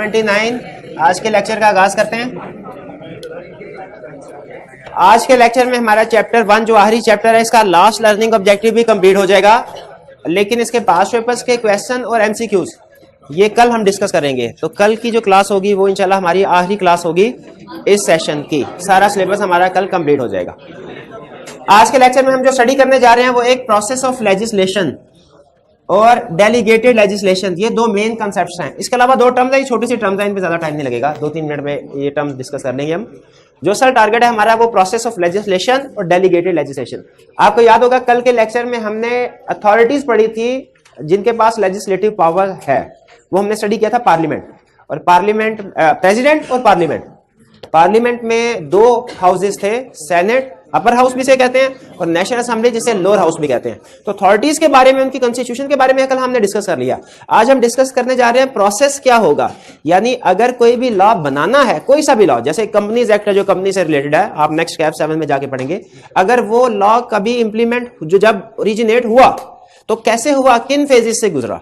29 आज के लेक्चर का आगाज करते हैं। आज के लेक्चर में हमारा चैप्टर 1 जो आखिरी चैप्टर है, इसका लास्ट लर्निंग ऑब्जेक्टिव भी कंप्लीट हो जाएगा, लेकिन इसके पास पेपर्स के क्वेश्चन और एमसीक्यूज ये कल हम डिस्कस करेंगे। तो कल की जो क्लास होगी वो इंशाल्लाह हमारी आखिरी क्लास होगी इस सेशन की। सारा सिलेबस हमारा कल कंप्लीट हो जाएगा। आज के लेक्चर में हम जो स्टडी करने जा रहे हैं वो एक प्रोसेस ऑफ लेजिस्लेशन और डेलीगेटेड लेजिस्लेशन, ये दो मेन कंसेप्ट्स हैं। इसके अलावा दो टर्म्स हैं, छोटी सी टर्म्स हैं, इन पे ज्यादा टाइम नहीं लगेगा, 2-3 मिनट में ये टर्म्स डिस्कस कर लेंगे हम। जो सर टारगेट है हमारा वो प्रोसेस ऑफ लेजिस्लेशन और डेलीगेटेड लेजिस्लेशन। आपको याद होगा कल के लेक्चर में हमने अथॉरिटीज पढ़ी थी जिनके पास लेजिस्लेटिव पावर है, वो हमने स्टडी किया था पार्लियामेंट और पार्लियामेंट, प्रेसिडेंट और पार्लियामेंट। पार्लियामेंट में दो हाउसेस थे, सेनेट अपर हाउस भी से कहते हैं और नेशनल असेंबली जिसे लोअर हाउस भी कहते हैं। तो अथॉरिटीज के बारे में, उनकी कॉन्स्टिट्यूशन के बारे में कल हमने डिस्कस कर लिया। आज हम डिस्कस करने जा रहे हैं प्रोसेस क्या होगा, यानी अगर कोई भी लॉ बनाना है, कोई सा भी लॉ, जैसे कंपनीज एक्ट है जो कंपनी से रिलेटेड है, आप नेक्स्ट कैप 7 में जाके पढ़ेंगे। अगर वो लॉ कभी इंप्लीमेंट जब ओरिजिनेट हुआ तो कैसे हुआ, किन फेजेस से गुजरा,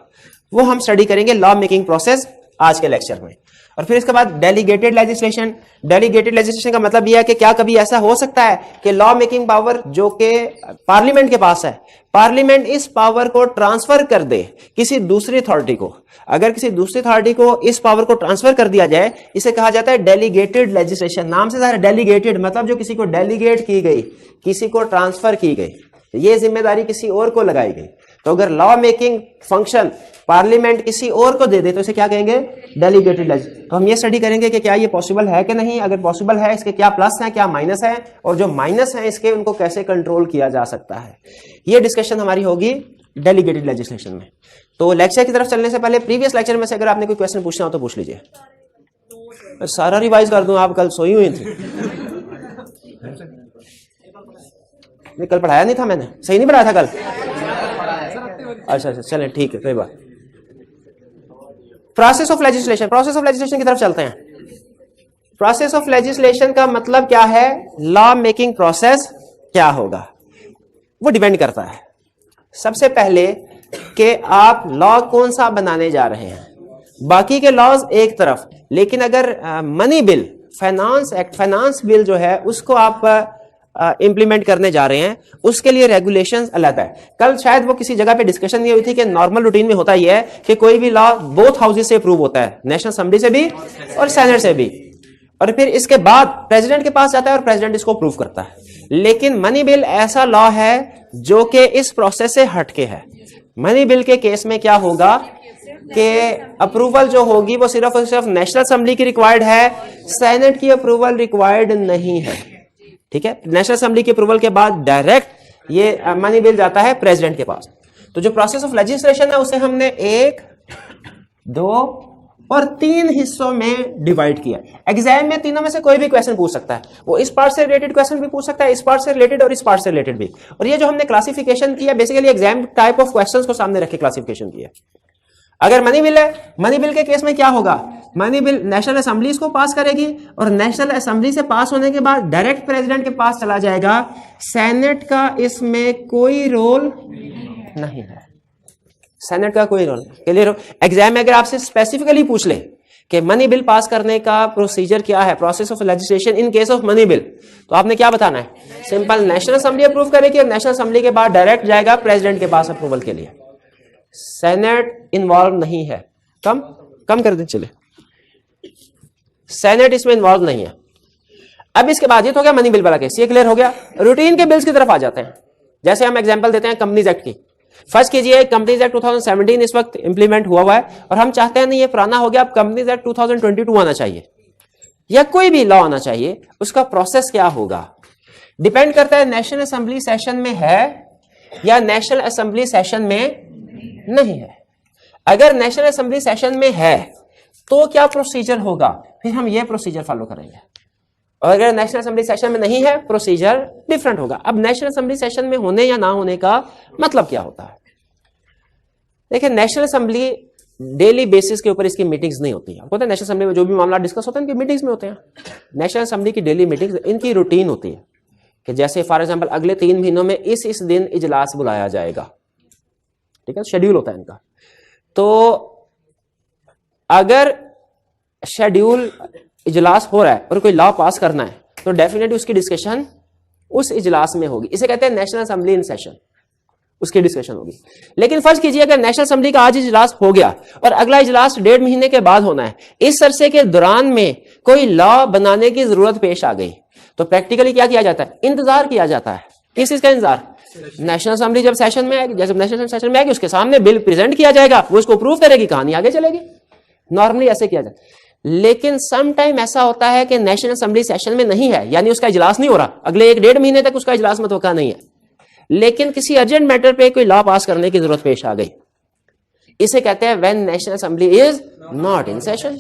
वो हम स्टडी करेंगे लॉ मेकिंग प्रोसेस आज के लेक्चर में। और फिर इसके बाद डेलीगेटेड लेजिस्लेशन। डेलीगेटेड लेजिस्लेशन का मतलब यह है कि क्या कभी ऐसा हो सकता है कि लॉ मेकिंग पावर जो कि पार्लियामेंट के पास है, पार्लियामेंट इस पावर को ट्रांसफर कर दे किसी दूसरी अथॉरिटी को। अगर किसी दूसरी अथॉरिटी को इस पावर को ट्रांसफर कर दिया जाए, इसे कहा जाता है डेलीगेटेड लेजिस्लेशन। नाम से सारा डेलीगेटेड मतलब जो किसी को डेलीगेट की गई, किसी को ट्रांसफर की गई, ये जिम्मेदारी किसी और को लगाई गई। तो अगर लॉ मेकिंग फंक्शन पार्लियामेंट किसी और को दे दे तो इसे क्या कहेंगे, डेलीगेटेड लेजिस्लेशन। तो हम ये स्टडी करेंगे कि क्या ये पॉसिबल है कि नहीं, अगर पॉसिबल है इसके क्या प्लस है, क्या माइनस है, और जो माइनस है इसके उनको कैसे कंट्रोल किया जा सकता है। ये डिस्कशन हमारी होगी डेलीगेटेड लेजिस्लेशन में। तो लेक्चर की तरफ चलने से पहले प्रीवियस लेक्चर में से अगर आपने कोई क्वेश्चन पूछना हो तो पूछ लीजिए। सारा रिवाइज कर दूं, आप कल सोई हुई थी, कल पढ़ाया नहीं था मैंने, सही नहीं पढ़ाया था कल। अच्छा चलें ठीक है, कोई बात। Process of legislation, process of legislation की तरफ चलते हैं। प्रोसेस ऑफ लेजिस्लेशन का मतलब क्या है, लॉ मेकिंग प्रोसेस क्या होगा, वो डिपेंड करता है सबसे पहले कि आप लॉ कौन सा बनाने जा रहे हैं। बाकी के लॉज एक तरफ, लेकिन अगर money bill, finance act, finance bill जो है उसको आप इंप्लीमेंट करने जा रहे हैं, उसके लिए रेगुलेशंस अलग है। कल शायद वो किसी जगह पे डिस्कशन नहीं हुई थी कि नॉर्मल रूटीन में होता यह है कि कोई भी लॉ बोथ हाउसेस से अप्रूव होता है, नेशनल असेंबली से भी और सेनेट से भी, और फिर इसके बाद प्रेसिडेंट के पास जाता है और प्रेसिडेंट इसको अप्रूव करता है। लेकिन मनी बिल ऐसा लॉ है जो कि इस प्रोसेस से हटके है। मनी बिल के केस में क्या होगा कि अप्रूवल जो होगी वो सिर्फ और सिर्फ नेशनल असेंबली की रिक्वायर्ड है, सेनेट की अप्रूवल रिक्वायर्ड नहीं है। ठीक है, नेशनल असेंबली की अप्रूवल के बाद डायरेक्ट ये मनी बिल जाता है प्रेसिडेंट के पास। तो जो प्रोसेस ऑफ लेजिस्लेशन है उसे हमने 1, 2 और 3 हिस्सों में डिवाइड किया। एग्जाम में तीनों में से कोई भी क्वेश्चन पूछ सकता है, वो इस पार्ट से रिलेटेड क्वेश्चन भी पूछ सकता है, इस पार्ट से रिलेटेड और इस पार्ट से रिलेटेड भी। और ये जो हमने क्लासिफिकेशन किया basically exam type of questions को सामने रख के क्लासिफिकेशन किया। अगर मनी बिल है, मनी बिल के केस में क्या होगा, मनी बिल नेशनल असेंबली इसको पास करेगी और नेशनल असेंबली से पास होने के बाद डायरेक्ट प्रेसिडेंट के पास चला जाएगा। सेनेट का इसमें कोई रोल नहीं है, सेनेट का कोई रोल। क्लियर हो? एग्जाम में अगर आपसे स्पेसिफिकली पूछ ले कि मनी बिल पास करने का प्रोसीजर क्या है, process of legislation in case of money bill, तो आपने क्या बताना है, सिंपल नेशनल असेंबली अप्रूव करेगी और नेशनल असेंबली के बाद डायरेक्ट जाएगा प्रेसिडेंट के पास अप्रूवल के लिए। सेनेट इन्वॉल्व नहीं है, कम कर दे चले, सेनेट इसमें इन्वॉल्व नहीं है। अब इसके बाद ये तो हो गया मनी बिल वाला केस, ये क्लियर हो गया। रूटीन के बिल्स की तरफ आ जाते हैं। जैसे हम एग्जांपल देते हैं कंपनीज एक्ट की। फर्स्ट कीजिए कंपनीज एक्ट 2017 इस वक्त इंप्लीमेंट हुआ है और हम चाहते हैं नहीं ये पुराना हो गया, अब कंपनीज एक्ट 2022 आना चाहिए या कोई भी लॉ आना चाहिए। उसका प्रोसेस क्या होगा, डिपेंड करता है नेशनल असेंबली सेशन में है या नेशनल असेंबली सेशन में नहीं है। अगर नेशनल असेंबली सेशन में है तो क्या प्रोसीजर होगा, फिर हम ये प्रोसीजर फॉलो करेंगे। और अगर नेशनल असेंबली सेशन में नहीं है, प्रोसीजर डिफरेंट होगा। अब नेशनल असेंबली सेशन में होने या ना होने का मतलब क्या होता है, देखिए नेशनल असेंबली डेली बेसिस के ऊपर इसकी मीटिंग्स नहीं होती है। आपको पता है नेशनल असेंबली में जो भी मामला डिस्कस होता है इनकी मीटिंग्स में होते हैं। नेशनल असेंबली की डेली मीटिंग्स इनकी रूटीन होती है कि जैसे फॉर एग्जांपल अगले 3 महीनों में इस दिन इजलास बुलाया जाएगा, ठीक है, शेड्यूल होता है इनका। तो अगर शेड्यूल इजलास हो रहा है और कोई लॉ पास करना है तो डेफिनेटली उसकी डिस्कशन उस इजलास में होगी। इसे कहते हैं नेशनल असेंबली इन सेशन, उसकी डिस्कशन होगी। लेकिन फर्ज कीजिए अगर नेशनल असेंबली का आज इजलास हो गया और अगला इजलास 1.5 महीने के बाद होना है, इस अरसे के दौरान में कोई लॉ बनाने की जरूरत पेश आ गई तो प्रैक्टिकली क्या किया जाता है? इंतजार किया जाता है। किस चीज का इंतजार? नेशनल असेंबली जब सेशन में आएगी, जब नेशनल सेशन में आएगी उसके सामने बिल प्रेजेंट किया जाएगा, वो इसको अप्रूव करेगी, कहानी आगे चलेगी। नॉर्मली ऐसे किया जाता है। लेकिन सम टाइम ऐसा होता है कि नेशनल असेंबली सेशन में नहीं है, यानी उसका इजलास नहीं हो रहा, अगले 1.5 महीने तक उसका इजलास मुतवक्का नहीं है, लेकिन किसी अर्जेंट मैटर पे कोई लॉ पास करने की जरूरत पेश आ गई। इसे कहते हैं when national assembly is not in session.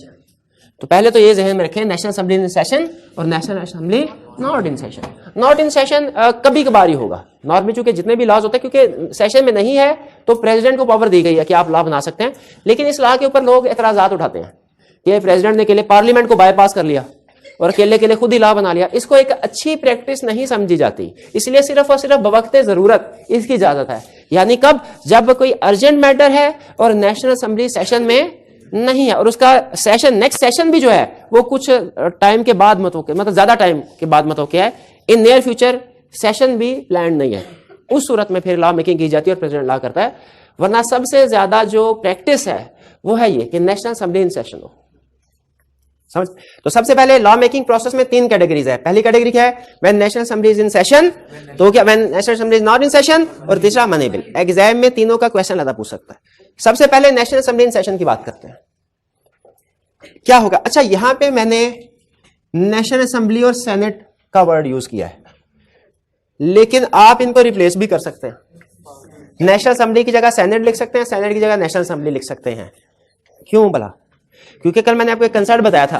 तो पहले तो ये जहन में रखें, नेशनल असेंबली इन सेशन और national assembly not in session. Not in session कभी कभार ही होगा नॉर्मली, चूंकि जितने भी लॉज होते हैं क्योंकि सेशन में नहीं है तो प्रेसिडेंट को पावर दी गई है कि आप लॉ बना सकते हैं। लेकिन इस लॉ के ऊपर लोग एतराजात उठाते हैं कि प्रेसिडेंट ने अकेले पार्लियामेंट को बाईपास कर लिया और अकेले खुद ही लॉ बना लिया। इसको एक अच्छी प्रैक्टिस नहीं समझी जाती, इसलिए सिर्फ और सिर्फ बवक्ते जरूरत इसकी इजाजत है। यानी कब? जब कोई अर्जेंट मैटर है और नेशनल असेंबली सेशन में नहीं है और उसका सेशन नेक्स्ट सेशन भी जो है वो कुछ टाइम के बाद मतलब ज्यादा टाइम के बाद मुतवक्किल है, इन नियर फ्यूचर सेशन भी प्लान नहीं है, उस सूरत में फिर लॉ मेकिंग की जाती है और प्रेसिडेंट लॉ करता है। वरना सबसे ज्यादा जो प्रैक्टिस है वो है ये कि नेशनल असेंबली इन सेशन हो। समझ? तो सबसे पहले लॉ मेकिंग प्रोसेस में 3 कैटेगरीज है। पहली कैटेगरी क्या है? When national assembly is in session, तो क्या when national assembly is not in session, और तीसरा मनी बिल। एग्जाम में तीनों का क्वेश्चन ज्यादा पूछ सकता है। सबसे पहले नेशनल असेंबली इन सेशन की बात करते हैं, क्या होगा। अच्छा, यहां पे मैंने नेशनल असेंबली और सेनेट का वर्ड यूज किया है, लेकिन आप इनको रिप्लेस भी कर सकते हैं। नेशनल असेंबली की जगह सेनेट लिख सकते हैं, सेनेट की जगह नेशनल असेंबली लिख सकते हैं। क्यों भला? क्योंकि कल मैंने आपको एक कंसेप्ट बताया था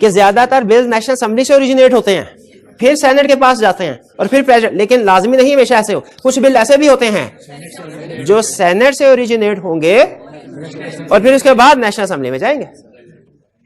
कि ज्यादातर बिल नेशनल असेंबली से ओरिजिनेट होते हैं, फिर सेनेट के पास जाते हैं और फिर प्रेसिडेंट। लेकिन लाजमी नहीं हमेशा ऐसे हो, कुछ बिल ऐसे भी होते हैं जो सेनेट से ओरिजिनेट होंगे और फिर उसके बाद नेशनल असेंबली में जाएंगे,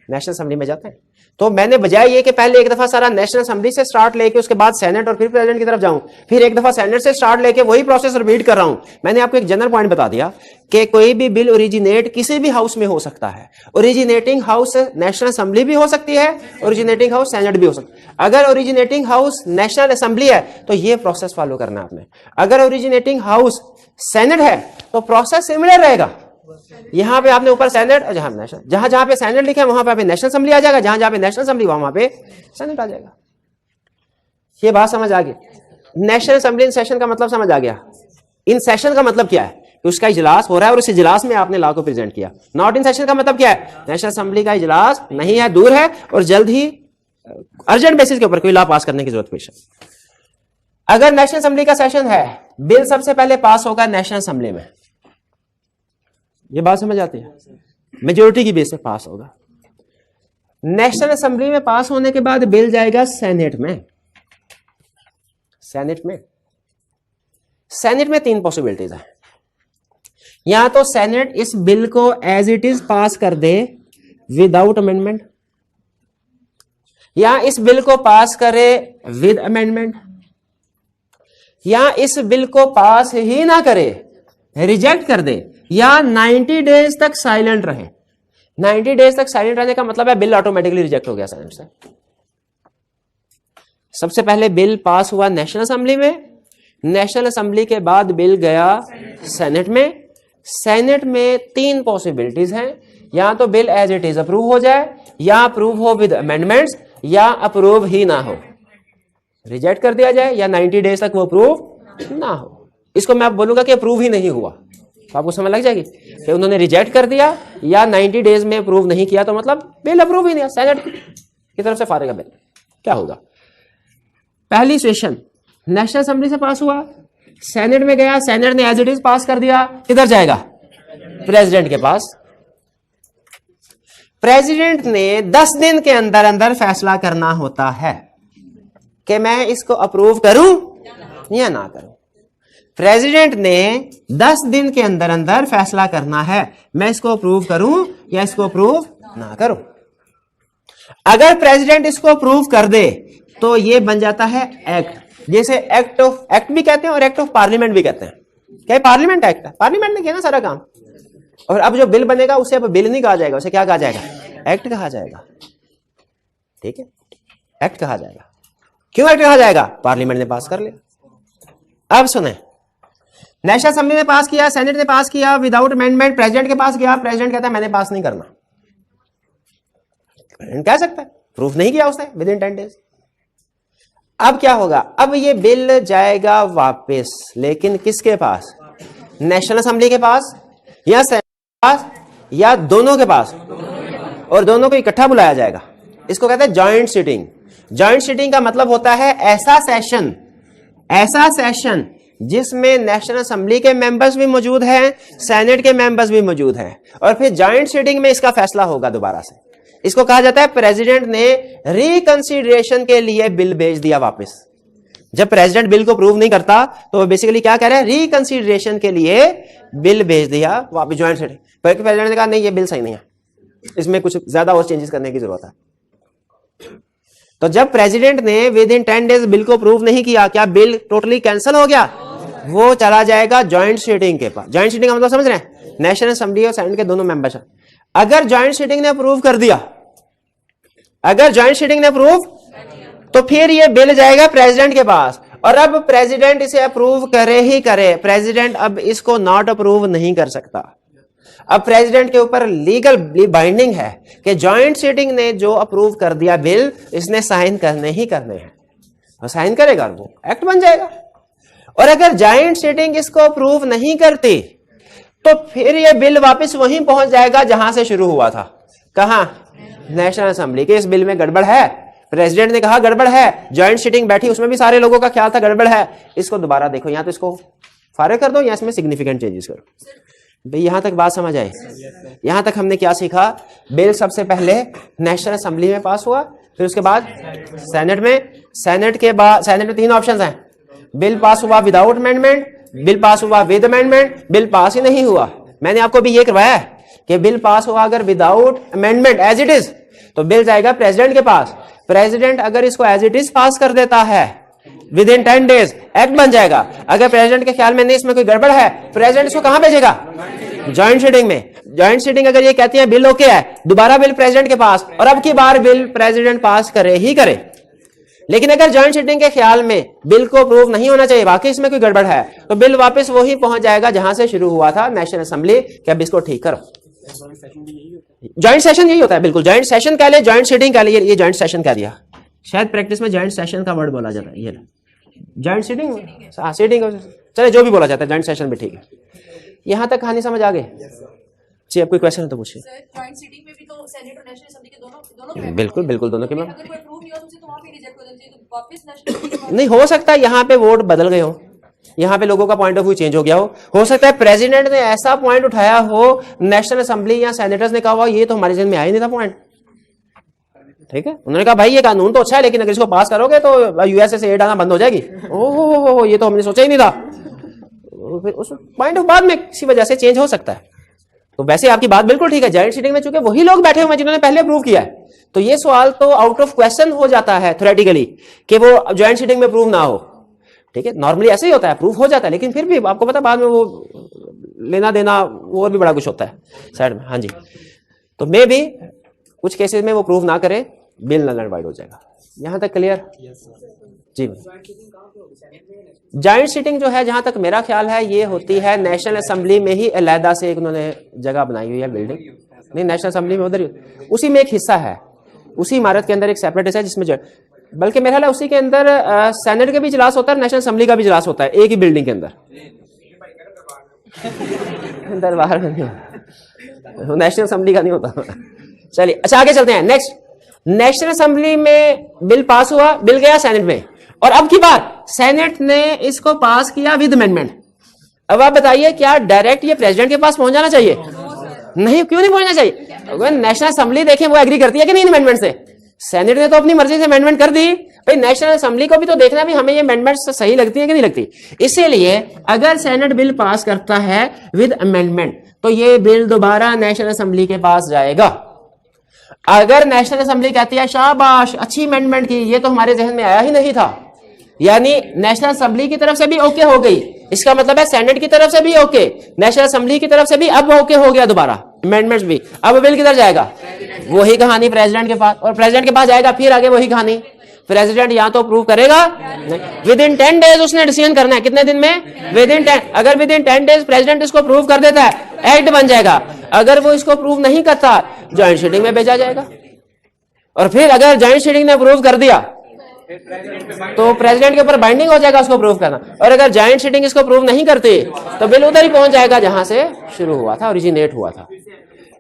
नेशनल असेंबली में जाते हैं। तो मैंने बजाय ये कि पहले एक दफा सारा नेशनल असेंबली से स्टार्ट लेके उसके बाद सेनेट और फिर प्रेसिडेंट की तरफ जाऊं, फिर एक दफा सेनेट से स्टार्ट लेके वही प्रोसेस रिपीट कर रहा हूं। मैंने आपको एक जनरल पॉइंट बता दिया कि कोई भी बिल ओरिजिनेट किसी भी हाउस में हो सकता है। ओरिजिनेटिंग हाउस नेशनल असेंबली भी हो सकती है, ओरिजिनेटिंग हाउस सेनेट भी हो सकता है। अगर ओरिजिनेटिंग हाउस नेशनल असेंबली है तो ये प्रोसेस फॉलो करना है आपने। अगर ओरिजिनेटिंग हाउस सेनेट है तो प्रोसेस सिमिलर रहेगा। यहां पे आपने ऊपर सेनेट और जहां जहां पे सेनेट लिखा है वहां पे नेशनल असेंबली आ जाएगा, जहां जहां पे नेशनल असेंबली वहां पे सेनेट आ जाएगा। ये बात समझ आ गई? नेशनल असेंबली इन सेशन का मतलब समझ आ गया? इन सेशन का मतलब क्या है? कि उसका इजलास हो रहा है और उस इजलास में आपने लॉ को प्रेजेंट किया। नॉट इन सेशन का मतलब क्या है? नेशनल असेंबली का इजलास नहीं है, दूर है और जल्द ही अर्जेंट बेसिस के ऊपर कोई लॉ पास करने की जरूरत पेश है। अगर नेशनल असेंबली का सेशन है, बिल सबसे पहले पास होगा नेशनल असेंबली में। ये बात समझ आती है? मेजोरिटी की बेस पे पास होगा। नेशनल असेंबली में पास होने के बाद बिल जाएगा सेनेट में। सेनेट में 3 पॉसिबिलिटीज है। या तो सेनेट इस बिल को एज इट इज पास कर दे विदाउट अमेंडमेंट, या इस बिल को पास करे विद अमेंडमेंट, या इस बिल को पास ही ना करे, रिजेक्ट कर दे, या 90 डेज तक साइलेंट रहे। 90 डेज तक साइलेंट रहने का मतलब है बिल ऑटोमेटिकली रिजेक्ट हो गया सेनेट से। सबसे पहले बिल पास हुआ नेशनल असेंबली में, नेशनल असेंबली के बाद बिल गया सेनेट में। सेनेट में 3 पॉसिबिलिटीज हैं, या तो bill as it is approve हो जाए, या अप्रूव हो विद अमेंडमेंट्स, या अप्रूव ही ना हो, रिजेक्ट कर दिया जाए, या 90 डेज तक वो अप्रूव ना हो। इसको मैं आप बोलूंगा कि अप्रूव ही नहीं हुआ तो आपको समझ लग जाएगी कि उन्होंने रिजेक्ट कर दिया या 90 डेज में अप्रूव नहीं किया, तो मतलब बिल अप्रूव ही नहीं, सेनेट की तरफ से फारिग है बिल। क्या होगा? पहली सिचुएशन, नेशनल असेंबली से पास हुआ, सेनेट में गया, सेनेट ने एज इट इज पास कर दिया, किधर जाएगा? प्रेसिडेंट के पास। प्रेसिडेंट ने 10 दिन के अंदर अंदर फैसला करना होता है कि मैं इसको अप्रूव करूं या ना करूं। प्रेसिडेंट ने 10 दिन के अंदर अंदर फैसला करना है, मैं इसको अप्रूव करूं या इसको अप्रूव ना करूं। अगर प्रेसिडेंट इसको अप्रूव कर दे तो ये बन जाता है एक्ट, जैसे एक्ट भी कहते हैं और एक्ट ऑफ पार्लियामेंट भी कहते हैं। क्या पार्लियामेंट एक्ट है? पार्लियामेंट ने किया ना सारा काम। और अब जो बिल बनेगा उसे अब बिल नहीं कहा जाएगा, उसे क्या कहा जाएगा? एक्ट कहा जाएगा। ठीक है, एक्ट कहा जाएगा। क्यों एक्ट कहा जाएगा? पार्लियामेंट ने पास कर लिया। अब सुने, नेशनल असेंबली ने पास किया, सेनेट ने पास किया विदाउट अमेंडमेंट, प्रेसिडेंट के पास गया, प्रेसिडेंट कहता है मैंने पास नहीं करना। कह सकता है प्रूफ नहीं किया उसने विद इन 10 डेज। अब क्या होगा? अब ये बिल जाएगा वापस, लेकिन किसके पास? नेशनल असेंबली के पास या सेनेट के पास या दोनों के पास, और दोनों को इकट्ठा बुलाया जाएगा। इसको कहते हैं जॉइंट सीटिंग। जॉइंट सीटिंग का मतलब होता है ऐसा सेशन जिसमें नेशनल असेंबली के मेंबर्स भी मौजूद हैं, सेनेट के मेंबर्स भी मौजूद हैं, और फिर जॉइंट सीटिंग में इसका फैसला होगा दोबारा से। इसको कहा जाता है प्रेसिडेंट ने रिकंसीडरेशन के लिए बिल भेज दिया वापस। जब प्रेसिडेंट बिल को प्रूव नहीं करता तो बेसिकली क्या कह रहे हैं? रिकंसीडरेशन के लिए बिल भेज दिया वापस जॉइंट सीटिंग। प्रेसिडेंट ने कहा नहीं, ये बिल सही नहीं है, इसमें कुछ ज्यादा और चेंजेस करने की जरूरत है। तो जब प्रेसिडेंट ने विद इन 10 डेज बिल को प्रूव नहीं किया, क्या बिल टोटली कैंसिल हो गया? वो चला जाएगा जॉइंट सीटिंग के पास। जॉइंट सीटिंग का मतलब समझ रहे हैं? नेशनल असेंबली और सेनेट के दोनों मेंबर्स। अगर जॉइंट सीटिंग ने अप्रूव कर दिया, अगर जॉइंट सीटिंग ने अप्रूव, तो फिर ये बिल जाएगा प्रेसिडेंट के पास, और अब प्रेसिडेंट इसे अप्रूव करे ही करे। प्रेसिडेंट अब इसको नॉट अप्रूव नहीं कर सकता। अब प्रेसिडेंट के ऊपर लीगल बाइंडिंग है कि जॉइंट सीटिंग ने जो अप्रूव कर दिया बिल, इसने साइन करने ही करने हैं, और साइन करेगा, वो एक्ट बन जाएगा। और अगर जॉइंट सीटिंग इसको अप्रूव नहीं करती तो फिर ये बिल वापस वहीं पहुंच जाएगा जहां से शुरू हुआ था। कहां? नेशनल असेंबली के। इस बिल में गड़बड़ है, प्रेसिडेंट ने कहा गड़बड़ है, जॉइंट सीटिंग बैठी, उसमें भी सारे लोगों का ख्याल था गड़बड़ है, इसको दोबारा देखो, या तो इसको फारिग कर दो या इसमें सिग्निफिकेंट चेंजेस करो। भाई यहां तक बात समझ आए? यहां तक हमने क्या सीखा? बिल सबसे पहले नेशनल असेंबली में पास हुआ, फिर उसके बाद सेनेट में, सेनेट के बाद सेनेट में 3 ऑप्शंस हैं। बिल पास हुआ विदाउट अमेंडमेंट, बिल पास हुआ विद अमेंडमेंट, बिल पास ही नहीं हुआ। मैंने आपको भी ये करवाया कि बिल पास हुआ अगर without amendment as it is, तो बिल जाएगा प्रेसिडेंट के पास। प्रेसिडेंट अगर इसको एज इट इज पास कर देता है विद इन 10 डेज, एक्ट बन जाएगा। अगर प्रेसिडेंट के ख्याल में नहीं इसमें कोई गड़बड़ है, प्रेसिडेंट इसको कहां भेजेगा? जॉइंट सीटिंग में। जॉइंट सीटिंग अगर ये कहती है बिल ओके है, दोबारा बिल प्रेसिडेंट के पास, और अब की बार बिल प्रेसिडेंट पास करे ही करे। लेकिन अगर जॉइंट सीटिंग के ख्याल में बिल को अप्रूव नहीं होना चाहिए, वाकई इसमें कोई गड़बड़ है, तो बिल वापस वही पहुंच जाएगा जहां से शुरू हुआ था, नेशनल असेंबली, कि अब इसको ठीक करो। जॉइंट सेशन यही होता है, बिल्कुल जॉइंट सेशन कह ले, जॉइंट सीटिंग कह ले, ये जॉइंट सेशन कह दिया। शायद प्रैक्टिस में जॉइंट सेशन का वर्ड बोला जाता है, ये जॉइंट सीटिंग, सीटिंग, चले जो भी बोला जाता है, जॉइंट सेशन भी ठीक है। यहां तक कहानी समझ आ गई? जी, अब कोई क्वेश्चन है तो पूछिए। जॉइंट सीटिंग में भी तो सेनेट और नेशनल असेंबली के दोनों बिल्कुल बिल्कुल दोनों के में अगर कोई प्रूव नहीं हो तो वहां पे रिजेक्ट हो जाती है, तो वापस नेशनल नहीं हो सकता यहाँ पे वोट बदल गए हो, यहाँ पे लोगों का पॉइंट ऑफ व्यू चेंज हो गया हो सकता है प्रेसिडेंट ने ऐसा पॉइंट उठाया हो, नेशनल असेंबली या सेनेटर्स ने कहा ये तो हमारे जहन में आया ही नहीं था पॉइंट। ठीक है, उन्होंने कहा भाई ये कानून तो अच्छा है, लेकिन अगर इसको पास करोगे तो यूएसए से एड आना बंद हो जाएगी। ओहो, ये तो हमने सोचा ही नहीं था। फिर उस पॉइंट ऑफ बाद में किसी वजह से चेंज हो सकता है। तो वैसे आपकी बात बिल्कुल ठीक है, जॉइंट सीटिंग में चूंकि वही लोग बैठे हुए हैं जिन्होंने पहले अप्रूव किया है, तो ये सवाल तो आउट ऑफ क्वेश्चन हो जाता है थ्योरेटिकली कि वो जॉइंट सीटिंग में अप्रूव ना हो। ठीक है, नॉर्मली ऐसे ही होता है, अप्रूव हो जाता है, लेकिन फिर भी आपको पता बाद में वो लेना देना और भी बड़ा कुछ होता है साइड में। हाँ जी, तो मे भी कुछ केसेस में वो प्रूव ना करे, बिल नल एंड वाइड हो जाएगा। यहां तक क्लियर? जी, जॉइंट सीटिंग जो है, जहां तक मेरा ख्याल है, ये होती है नेशनल असेंबली में ही अलहदा से एक उन्होंने जगह बनाई हुई है, बिल्डिंग नहीं, नेशनल असेंबली में उधर उसी में एक हिस्सा है, उसी इमारत के अंदर एक सेपरेट हिस्सा है जिसमें बल्कि मेरा ख्याल है उसी के अंदर सेनेट का भी इजलास होता है, नेशनल असेंबली का भी इजलास होता है, एक ही बिल्डिंग के अंदर। दरबार में नहीं, नेशनल असेंबली का नहीं होता। चलिए अच्छा आगे चलते हैं। नेक्स्ट, नेशनल असेंबली में बिल पास हुआ, बिल गया सेनेट में, और अब की बार सेनेट ने इसको पास किया विद अमेंडमेंट। अब आप बताइए क्या डायरेक्ट ये प्रेसिडेंट के पास पहुंच जाना चाहिए? नहीं, क्यों नहीं पहुंचना चाहिए? अगर नेशनल असेंबली देखें वो एग्री करती है कि नहीं अमेंडमेंट से? सेनेट ने तो अपनी मर्जी से अमेंडमेंट कर दी, भाई नेशनल असेंबली को भी तो देखना भी हमें ये अमेंडमेंट सही लगती है कि नहीं लगती। इसीलिए अगर सेनेट बिल पास करता है विद अमेंडमेंट तो ये बिल दोबारा नेशनल असेंबली के पास जाएगा। अगर नेशनल असेंबली कहती है शाबाश अच्छी अमेंडमेंट की, ये तो हमारे जहन में आया ही नहीं था, यानी नेशनल असेंबली की तरफ से भी ओके हो गई, इसका मतलब है सेनेट की तरफ से भी ओके, नेशनल असेंबली की तरफ से भी अब ओके हो गया दोबारा अमेंडमेंट्स भी, अब बिल किधर जाएगा? वही कहानी प्रेसिडेंट के पास, और प्रेसिडेंट के पास जाएगा फिर आगे वही कहानी। प्रेसिडेंट या तो अप्रूव करेगा, विद इन 10 डेज उसने डिसीजन करना है। कितने दिन में? With in 10। अगर विद इन 10 डेज प्रेसिडेंट इसको अप्रूव कर देता है, एक्ट बन जाएगा। अगर वो इसको अप्रूव नहीं करता, ज्वाइंट सीटिंग में भेजा जाएगा। और फिर अगर ज्वाइंट सीटिंग ने अप्रूव कर दिया तो प्रेसिडेंट के ऊपर बाइंडिंग हो जाएगा उसको अप्रूव करना। और अगर ज्वाइंट सीटिंग इसको अप्रूव नहीं करती तो बिल उधर ही पहुंच जाएगा जहां से शुरू हुआ था, ओरिजिनेट हुआ था।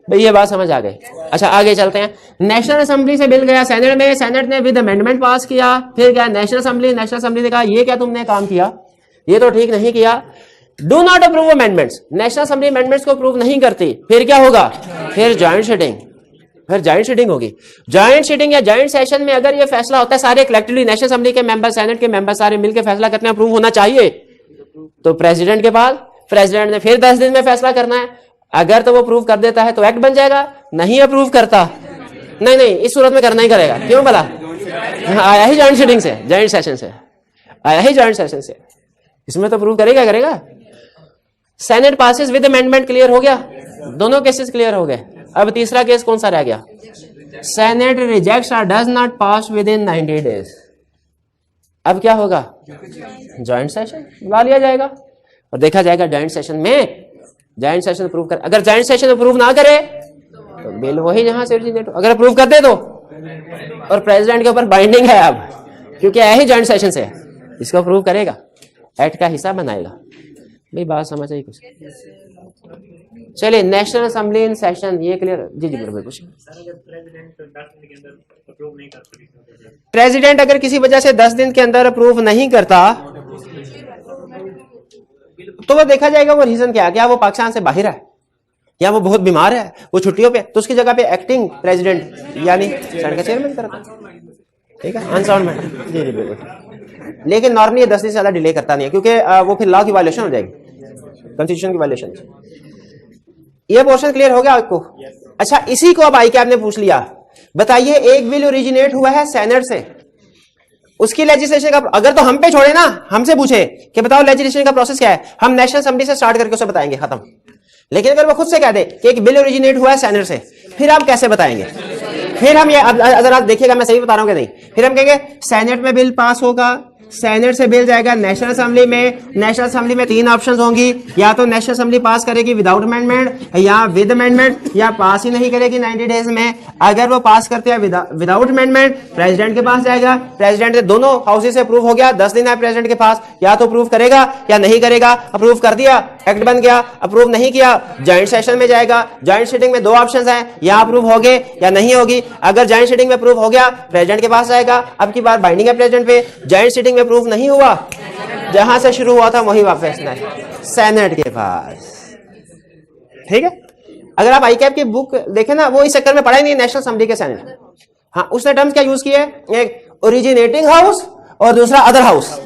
भाई ये बात समझ आ गई। अच्छा आगे चलते हैं। नेशनल असेंबली से बिल गया सेनेट में, सेनेट ने विद अमेंडमेंट पास किया। फिर गया नेशनल असेंबली, नेशनल असेंबली ने कहा ये क्या तुमने काम किया, ये तो ठीक नहीं किया। Do not approve amendments, national assembly amendments को अप्रूव नहीं करती। फिर क्या होगा? फिर ज्वाइंट सीटिंग, फिर ज्वाइंट सीटिंग होगी। ज्वाइंट सीटिंग या ज्वाइंट सेशन में अगर ये फैसला होता है, सारे कलेक्टिवली नेशनल असेंबली के मेंबर, सेनेट के मेंबर सारे मिलकर फैसला करते हैं, अप्रूव होना चाहिए, तो प्रेसिडेंट के पास, प्रेसिडेंट ने फिर 10 दिन में फैसला करना है। अगर तो वो अप्रूव कर देता है तो एक्ट बन जाएगा, नहीं अप्रूव करता, नहीं इस सूरत में करना ही करेगा। क्यों भला? आया ही ज्वाइंट सीटिंग से, ज्वाइंट सेशन से आया ही, ज्वाइंट सेशन से, इसमें तो अप्रूव करेगा। Senate passes with amendment, clear हो गया, दोनों केसेस क्लियर हो गए। अब तीसरा केस कौन सा रह गया? सेनेट रिजेक्ट्स और does not pass with in 90 days. अब क्या होगा? ज्वाइंट सेशन बुला लिया जाएगा और देखा जाएगा ज्वाइंट सेशन में, ज्वाइंट सेशन अप्रूव कर। अगर ज्वाइंट सेशन अप्रूव ना करे तो बिल वही जहां से ओरिजिनेट हो। अगर अप्रूव कर दे तो, और प्रेसिडेंट के ऊपर बाइंडिंग है अब, क्योंकि आया ही ज्वाइंट सेशन से, इसको अप्रूव करेगा, एक्ट का हिस्सा बनाएगा। भाई बात समझ आई कुछ? चलिए नेशनल असेंबली इन सेशन, ये क्लियर? जी बिल्कुल कुछ। प्रेसिडेंट अगर किसी वजह से 10 दिन के अंदर अप्रूव नहीं करता तो वो देखा जाएगा वो रीजन क्या वो पाकिस्तान से बाहर है, या वो बहुत बीमार है, वो छुट्टियों पे, तो उसकी जगह पे एक्टिंग प्रेसिडेंट यानी सेनेट का चेयरमैन करता है। ठीक है, अनसाउंड मैटर। जी बिल्कुल। लेकिन नॉर्मली ये 10 दिन से ज्यादा डिले करता नहीं है, क्योंकि वो फिर लॉ की वायलेशन हो जाएगी, कॉन्स्टिट्यूशन की वायलेशन। ये पोर्शन क्लियर हो गया आपको? अच्छा, इसी को अब आई कैब ने पूछ लिया, बताइए एक बिल ओरिजिनेट हुआ है सेनेट से, उसकी लेजिस्लेशन का, अगर तो हम पे छोड़े ना, हमसे पूछे कि बताओ लेजिस्लेशन का प्रोसेस क्या है, हम नेशनल असेंबली से स्टार्ट करके उसे बताएंगे, खत्म। लेकिन अगर वो खुद से कह दे कि एक बिल ओरिजिनेट हुआ है सेनेट से, फिर आप कैसे बताएंगे? फिर हम ये, अगर आप देखिएगा मैं सही बता रहा हूं कि नहीं, फिर हम कहेंगे सेनेट में बिल पास होगा, सेनेट से बिल जाएगा नेशनल असेंबली में, नेशनल असेंबली में 3 ऑप्शंस होंगी, या तो नेशनल असेंबली पास करेगी विदाउट अमेंडमेंट, या विद अमेंडमेंट, या पास ही नहीं करेगी 90 डेज में। अगर वो पास करते हैं विदाउट अमेंडमेंट, प्रेसिडेंट के पास जाएगा, प्रेसिडेंट के दोनों हाउसेस से अप्रूव हो गया, 10 दिन है प्रेसिडेंट के पास, या तो अप्रूव करेगा या नहीं करेगा। अप्रूव कर दिया, एक्ट बन गया। अप्रूव नहीं किया, ज्वाइंट सेशन में जाएगा। ज्वाइंट सीटिंग में 2 ऑप्शंस हैं, या अप्रूव होगे या नहीं होगी। अगर ज्वाइंट सीटिंग में अप्रूव हो गया, प्रेसिडेंट के पास जाएगा, अब की बार बाइंडिंग है प्रेसिडेंट पे। ज्वाइंट सीटिंग में अप्रूव नहीं हुआ, जहां से शुरू हुआ था वही वापस सेनेट के पास। ठीक है, अगर आप आईकैब की बुक देखें ना, वो इस चक्कर में पढ़ा ही नहीं, नेशनल असेंबली के सेनेट। हाँ, उसने टर्म्स क्या यूज किए, एक ओरिजिनेटिंग हाउस और दूसरा other house.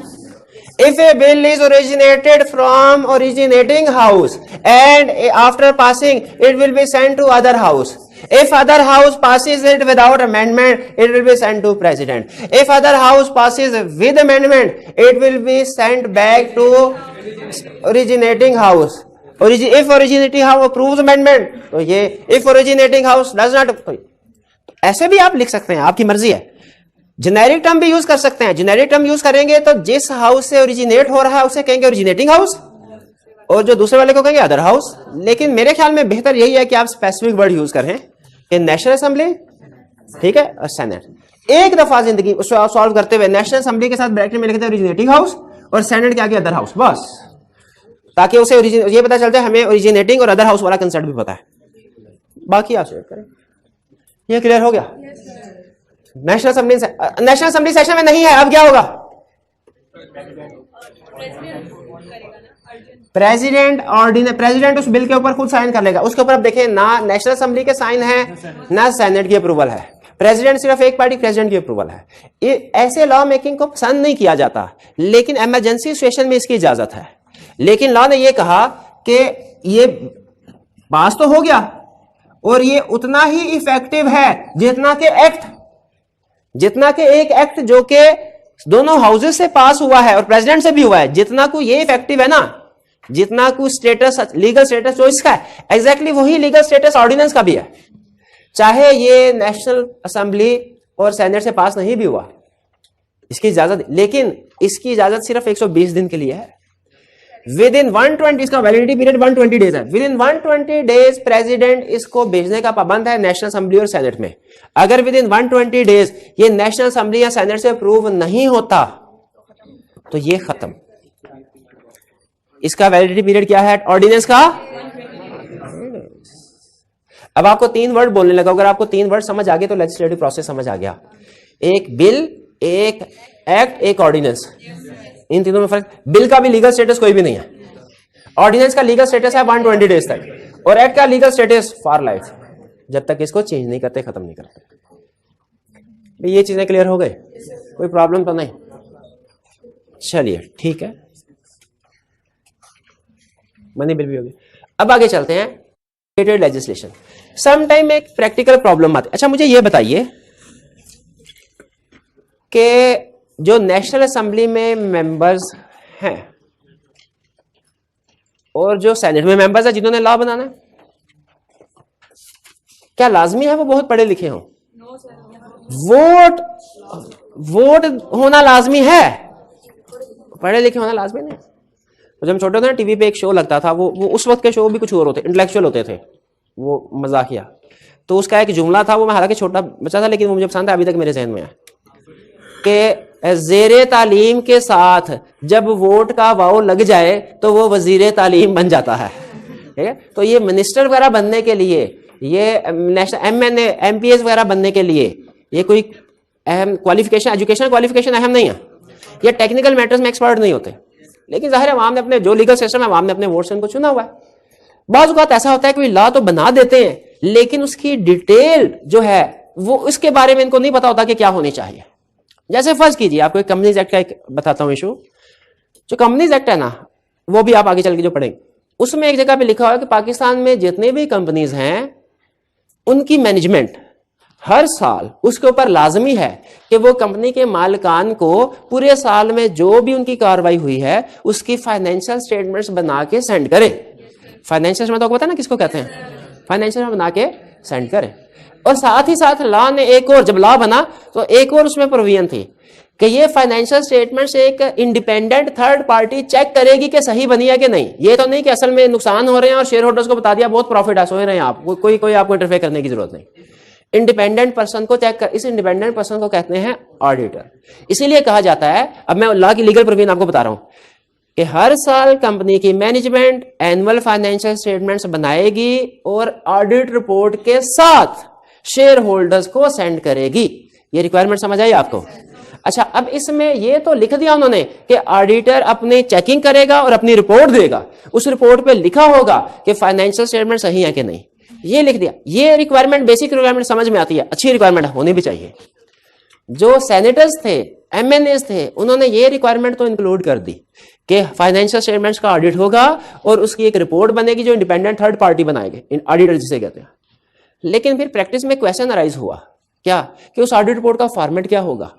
If a bill is originated from originating house and after passing it will be sent to other house. If other house passes it without amendment, it will be sent to president. If other house passes with amendment, it will be sent back to originating house. If originating house approves amendment, तो ये if originating house does not, ऐसे भी आप लिख सकते हैं, आपकी मर्जी है। जेनेरिक टर्म भी यूज कर सकते हैं। जेनेरिक टर्म यूज करेंगे तो जिस हाउस से ओरिजिनेट हो रहा है उसे कहेंगे ओरिजिनेटिंग हाउस, और जो दूसरे वाले को कहेंगे अदर हाउस। लेकिन मेरे ख्याल में बेहतर यही है कि आप स्पेसिफिक वर्ड यूज करें कि नेशनल असेंबली, ठीक है, और सेनेट। एक दफा जिंदगी सॉल्व करते हुए नेशनल असेंबली के साथ ब्रैकेट में लिखते हैं ओरिजिनेटिंग हाउस और सेनेट के आगे अदर हाउस, बस, ताकि उसे ये पता चलता है हमें ओरिजिनेटिंग और अदर हाउस वाला कंसेप्ट भी पता है। बाकी आप शेयर करें। ये क्लियर हो गया? नेशनल असेंबली सेशन में नहीं है, अब क्या होगा? प्रेसिडेंट उस बिल के ऊपर खुद साइन कर लेगा। उसके ऊपर अब देखें ना नेशनल असेंबली के साइन है ना सेनेट की अप्रूवल है। प्रेसिडेंट सिर्फ एक पार्टी, प्रेसिडेंट की अप्रूवल है। ऐसे लॉ मेकिंग को पसंद नहीं किया जाता, लेकिन इमरजेंसी सिचुएशन में इसकी इजाजत है। लेकिन लॉ ने यह कहा कि ये पास तो हो गया और ये उतना ही इफेक्टिव है जितना कि एक एक्ट जो कि दोनों हाउसेस से पास हुआ है और प्रेसिडेंट से भी हुआ है, जितना को ये इफेक्टिव है ना, जितना को स्टेटस, लीगल स्टेटस जो इसका है, एग्जैक्टली वही लीगल स्टेटस ऑर्डिनेंस का भी है। चाहे ये नेशनल असेंबली और सेनेट से पास नहीं भी हुआ, इसकी इजाजत, लेकिन इसकी इजाजत सिर्फ 120 दिन के लिए है। विद इन 120, इसका वैलिडिटी पीरियड 120 डेज है। विद इन 120 डेज प्रेसिडेंट इसको भेजने का पाबंद है नेशनल असेंबली और सेनेट में। अगर विद इन 120 डेज ये नेशनल असेंबली या सेनेट से अप्रूव नहीं होता तो ये खत्म। इसका वैलिडिटी पीरियड क्या है ऑर्डिनेंस का? अब आपको 3 वर्ड बोलने लगा, अगर आपको 3 वर्ड समझ आ गए तो लेजिस्लेटिव प्रोसेस समझ आ गया। एक बिल, एक एक्ट, एक ऑर्डिनेंस। इन तीनों में फर्क, बिल का भी लीगल स्टेटस कोई भी नहीं है, ऑर्डिनेंस का लीगल स्टेटस है 120 डेज तक, और एक्ट का लीगल स्टेटस फॉर लाइफ, जब तक इसको चेंज नहीं करते, खत्म नहीं करते। ये चीजें क्लियर हो गए? कोई प्रॉब्लम तो नहीं? चलिए ठीक है, मनी बिल भी हो गया। अब आगे चलते हैं लेजिस्लेशन। सम टाइम एक प्रैक्टिकल प्रॉब्लम आती है। अच्छा मुझे ये बताइए कि जो नेशनल असेंबली में मेंबर्स हैं और जो सेनेट में मेंबर्स हैं जिन्होंने लॉ बनाना है, क्या लाजमी है वो बहुत पढ़े लिखे हों? वोट होना लाजमी है, पढ़े लिखे होना लाजमी नहीं। तो जब हम छोटे थे ना, टीवी पे एक शो लगता था, वो उस वक्त के शो भी कुछ और होते, इंटेलेक्चुअल होते थे, वो मजाकिया। तो उसका एक जुमला था, वो मैं हालांकि छोटा बच्चा था लेकिन वो मुझे पसंद है, अभी तक मेरे जहन में है, कि ज़ेरे तालीम के साथ जब वोट का वाव लग जाए तो वो वजीरे तालीम बन जाता है। ठीक है, तो ये मिनिस्टर वगैरह बनने के लिए, ये नेशनल MNA MPS वगैरह बनने के लिए ये कोई अहम क्वालिफिकेशन, एजुकेशन क्वालिफिकेशन अहम नहीं है। ये टेक्निकल मैटर्स में एक्सपर्ट नहीं होते, लेकिन जाहिर है अवाम ने अपने, जो लीगल सिस्टम है अवाम ने अपने वोट से उनको चुना हुआ है। बाज़ औक़ात ऐसा होता है कि लॉ तो बना देते हैं लेकिन उसकी डिटेल जो है वो उसके बारे में इनको नहीं पता होता कि क्या होनी चाहिए। जैसे फर्ज कीजिए, आपको एक कंपनीज एक्ट का एक बताता हूं इशू। जो कंपनीज एक्ट है ना, वो भी आप आगे चल के जो पढ़ेंगे, उसमें एक जगह पे लिखा हुआ है कि पाकिस्तान में जितने भी कंपनीज हैं उनकी मैनेजमेंट हर साल उसके ऊपर लाजमी है कि वो कंपनी के मालिकान को पूरे साल में जो भी उनकी कार्रवाई हुई है उसकी फाइनेंशियल स्टेटमेंट्स बना के सेंड करें। फाइनेंशियल में तो पता है ना किसको कहते हैं, फाइनेंशियल बना के सेंड करें। और साथ ही साथ लॉ ने एक और, जब लॉ बना तो एक और उसमें प्रोविजन थी कि ये फाइनेंशियल स्टेटमेंट्स एक इंडिपेंडेंट थर्ड पार्टी चेक करेगी कि सही बनी है कि नहीं। ये तो नहीं कि असल में नुकसान हो रहे हैं और शेयर होल्डर्स को बता दिया बहुत प्रॉफिट है, सोए रहे हैं आप, कोई आपको इंटरफेयर करने की जरूरत नहीं। इंडिपेंडेंट पर्सन को चेक कर, इस इंडिपेंडेंट पर्सन को कहते हैं ऑडिटर। इसीलिए कहा जाता है, अब मैं लॉ की लीगल प्रोविजन आपको बता रहा हूं, कि हर साल कंपनी की मैनेजमेंट एनुअल फाइनेंशियल स्टेटमेंट्स बनाएगी और ऑडिट रिपोर्ट के साथ शेयर होल्डर्स को सेंड करेगी। ये रिक्वायरमेंट समझ आई आपको? अच्छा, अब इसमें ये तो लिख दिया उन्होंने कि ऑडिटर अपनी चेकिंग करेगा और अपनी रिपोर्ट देगा, उस रिपोर्ट पे लिखा होगा कि फाइनेंशियल स्टेटमेंट सही है कि नहीं, ये लिख दिया। ये रिक्वायरमेंट, बेसिक रिक्वायरमेंट समझ में आती है, अच्छी रिक्वायरमेंट होनी भी चाहिए। जो सेनेटर्स थे, MNAs थे, उन्होंने ये रिक्वायरमेंट तो इंक्लूड कर दी कि फाइनेंशियल स्टेटमेंट्स का ऑडिट होगा और उसकी एक रिपोर्ट बनेगी जो इंडिपेंडेंट थर्ड पार्टी बनाएगी, ऑडिटर जिसे कहते हैं। लेकिन फिर प्रैक्टिस में क्वेश्चन अराइज हुआ, क्या कि उस ऑडिट रिपोर्ट का फॉर्मेट क्या होगा,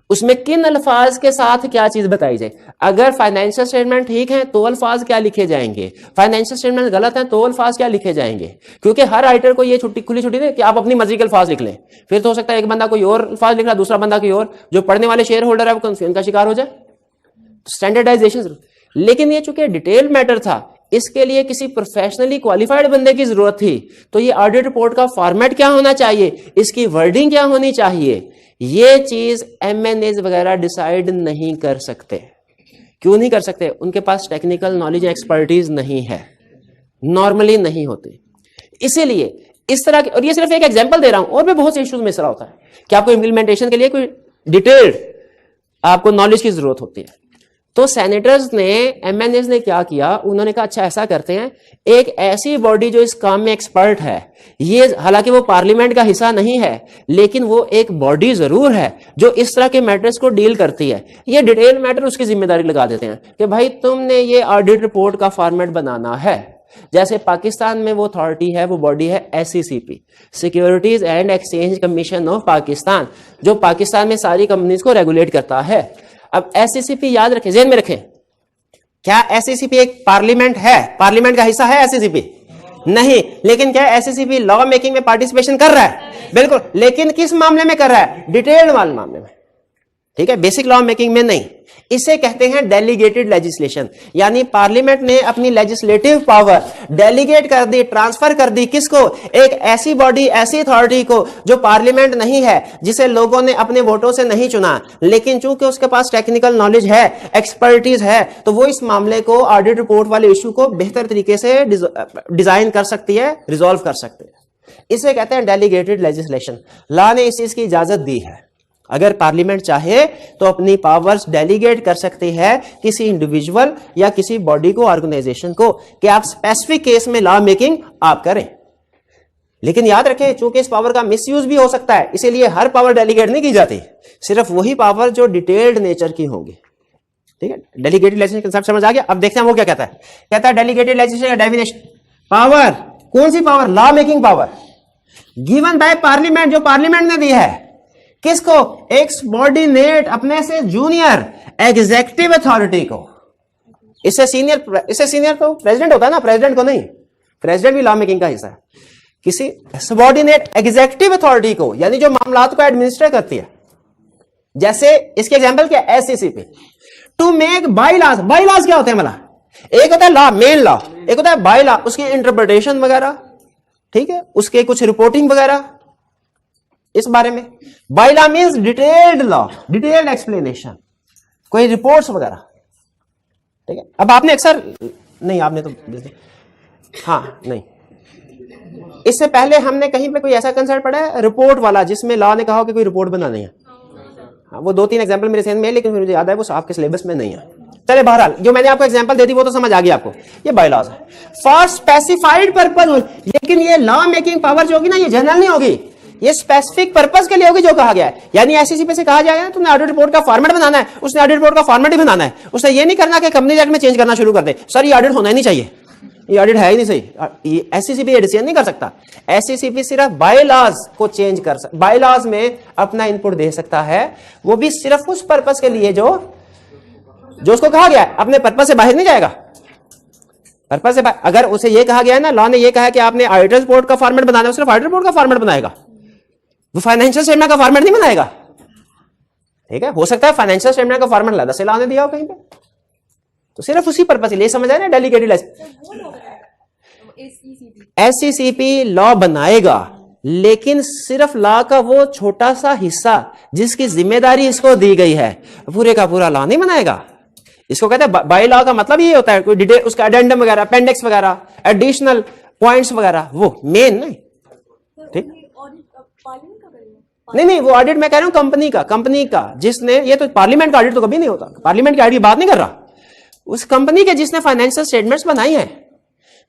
उसमें किन अल्फाज के साथ क्या चीज बताई जाए। अगर फाइनेंशियल स्टेटमेंट ठीक है तो अल्फाज क्या लिखे जाएंगे, फाइनेंशियल स्टेटमेंट गलत है तो अल्फाज क्या लिखे जाएंगे। क्योंकि हर राइटर को ये खुली छुट्टी नहीं कि आप अपनी मर्जी के अल्फाज लिख लें, फिर तो हो सकता है एक बंदा कोई और अल्फाज लिख रहा, दूसरा बंदा कोई और, जो पढ़ने वाले शेयर होल्डर है वो कंफ्यूजन का शिकार हो जाए। स्टैंडर्डाइजेशन, लेकिन ये चूंकि डिटेल मैटर था, इसके लिए किसी प्रोफेशनली क्वालिफाइड बंदे की जरूरत थी। तो ये ऑडिट रिपोर्ट का फॉर्मेट क्या होना चाहिए, इसकी वर्डिंग क्या होनी चाहिए, ये चीज MNAs वगैरह डिसाइड नहीं कर सकते। क्यों नहीं कर सकते? उनके पास टेक्निकल नॉलेज एक्सपर्टीज नहीं है, नॉर्मली नहीं होती। इसीलिए इस तरह के, और ये सिर्फ एक एग्जांपल दे रहा हूं, और भी बहुत से इश्यूज में इस तरह होता है कि आपको इंप्लीमेंटेशन के लिए कोई डिटेल्ड आपको नॉलेज की जरूरत होती है। तो सेनेटर्स ने, MNAs ने क्या किया, उन्होंने कहा अच्छा ऐसा करते हैं, एक ऐसी बॉडी जो इस काम में एक्सपर्ट है, ये हालांकि वो पार्लियामेंट का हिस्सा नहीं है लेकिन वो एक बॉडी जरूर है जो इस तरह के मैटर्स को डील करती है, ये डिटेल मैटर उसकी जिम्मेदारी लगा देते हैं कि भाई तुमने ये ऑडिट रिपोर्ट का फॉर्मेट बनाना है। जैसे पाकिस्तान में वो अथॉरिटी है, वो बॉडी है SECP, securities and exchange commission of Pakistan, जो पाकिस्तान में सारी कंपनीज को रेगुलेट करता है। अब SECP याद रखें, जेहन में रखें, क्या SECP एक पार्लियामेंट है, पार्लियामेंट का हिस्सा है SECP? नहीं, लेकिन क्या है, एससीसीपी लॉ मेकिंग में पार्टिसिपेशन कर रहा है, बिल्कुल, लेकिन किस मामले में कर रहा है, डिटेल्ड वाले मामले में, ठीक है, बेसिक लॉ मेकिंग में नहीं। इसे कहते हैं डेलीगेटेड लेजिस्लेशन, यानी पार्लियामेंट ने अपनी लेजिस्लेटिव पावर डेलीगेट कर दी, ट्रांसफर कर दी, किसको, एक ऐसी बॉडी, ऐसी अथॉरिटी को जो पार्लियामेंट नहीं है, जिसे लोगों ने अपने वोटों से नहीं चुना, लेकिन चूंकि उसके पास टेक्निकल नॉलेज है, एक्सपर्टीज है, तो वो इस मामले को, ऑडिट रिपोर्ट वाले इशू को बेहतर तरीके से डिजाइन कर सकती है, रिजॉल्व कर सकती है। इसे कहते हैं डेलीगेटेड लेजिस्लेशन। लॉ ने इस चीज की इजाजत दी है, अगर पार्लियामेंट चाहे तो अपनी पावर्स डेलीगेट कर सकती है किसी इंडिविजुअल या किसी बॉडी को, ऑर्गेनाइजेशन को, कि आप स्पेसिफिक केस में लॉ मेकिंग आप करें। लेकिन याद रखें, चूंकि इस पावर का मिसयूज भी हो सकता है, इसीलिए हर पावर डेलीगेट नहीं की जाती, सिर्फ वही पावर जो डिटेल्ड नेचर की होंगी, ठीक है। डेलीगेटेड लेजिस्लेशन कंसेप्ट समझ आ गया। अब देखते हैं वो क्या कहता है। कहता है डेलीगेटेड लेजिस्लेशन का डेफिनेशन, पावर, कौन सी power, law making power given by parliament, जो पार्लियामेंट ने दी है, किसको, एक सबॉर्डिनेट, अपने से जूनियर एग्जीक्यूटिव अथॉरिटी को। इससे सीनियर तो प्रेसिडेंट होता है ना, प्रेसिडेंट को नहीं, प्रेसिडेंट भी लॉ मेकिंग का हिस्सा है। किसी सबॉर्डिनेट एग्जीक्यूटिव अथॉरिटी को, यानी जो मामलात को एडमिनिस्टर करती है, जैसे इसके एग्जांपल क्या, SCCP, to make by laws. By laws क्या होते हैं, मतलब एक होता है लॉ, मेन लॉ, एक होता है बाई लॉ, उसकी इंटरप्रिटेशन वगैरह, ठीक है, उसके कुछ रिपोर्टिंग वगैरह, इस बारे में। By law means detailed law, detailed explanation, कोई रिपोर्ट्स वगैरह, ठीक है। अब आपने अक्सर नहीं, आपने तो हाँ नहीं, इससे पहले हमने कहीं पे कोई ऐसा कंसेप्ट पढ़ा है रिपोर्ट वाला, जिसमें लॉ ने कहा हो कि कोई रिपोर्ट बनानी है। हाँ, वो 2-3 एग्जांपल मेरे सेंस में है, लेकिन मुझे याद है वो आपके सिलेबस में नहीं है। चले, बहरहाल जो मैंने आपको एग्जांपल दे दी वो तो समझ आ गया आपको, ये बाय लॉज है फॉर स्पेसिफाइड पर्पज। लेकिन ये लॉ मेकिंग पावर जो होगी ना, ये जनरल नहीं होगी, ये स्पेसिफिक पर्पस के लिए होगी जो कहा गया है। यानी एससीसीपी से कहा जाएगा तुमने ऑडिट रिपोर्ट का फॉर्मेट बनाना है, उसने ऑडिट रिपोर्ट का फॉर्मेट ही बनाना है, उसने ये नहीं करना कि कंपनी एक्ट में चेंज करना शुरू कर दे, सर ये ऑडिट होना ही नहीं चाहिए, ये ऑडिट है ही नहीं सही। एससीसीपी ये डिसीजन नहीं कर सकता। एससीसीपी सिर्फ बाय लॉज को चेंज कर सकता, बाय लॉज में अपना इनपुट दे सकता है, वो भी सिर्फ उस पर्पस के लिए जो उसको कहा गया है, अपने पर्पस से बाहर नहीं जाएगा। पर्पस से अगर उसे ये कहा गया है ना, लॉ ने ये कहा कि आपने ऑडिट रिपोर्ट का फॉर्मेट बनाना है, सिर्फ ऑडिट रिपोर्ट का फॉर्मेट बनाएगा, वो फाइनेंशियल स्टेटमेंट का फॉर्मेट नहीं बनाएगा, ठीक है। हो सकता है फाइनेंशियल स्टेटमेंट का फॉर्मेट अलग से लॉ ने दिया हो कहीं पे, तो सिर्फ उसी पर्पस के लिए समझ आए ना डेलीगेटेड। एससीसीपी लॉ बनाएगा, लेकिन सिर्फ लॉ का वो छोटा सा हिस्सा जिसकी जिम्मेदारी इसको दी गई है, पूरे का पूरा लॉ नहीं बनाएगा। इसको कहते हैं बाय लॉ का मतलब ये होता है कोई डिटेल, उसका एडेंडम वगैरह, अपेंडिक्स वगैरह, एडिशनल पॉइंट्स वगैरह, वो मेन नहीं, ठीक। नहीं, वो ऑडिट मैं कह रहा हूं कंपनी का जिसने, ये तो पार्लियामेंट का ऑडिट तो कभी नहीं होता, पार्लियामेंट की ऑडिट की बात नहीं कर रहा, उस कंपनी के जिसने फाइनेंशियल स्टेटमेंट्स बनाई है।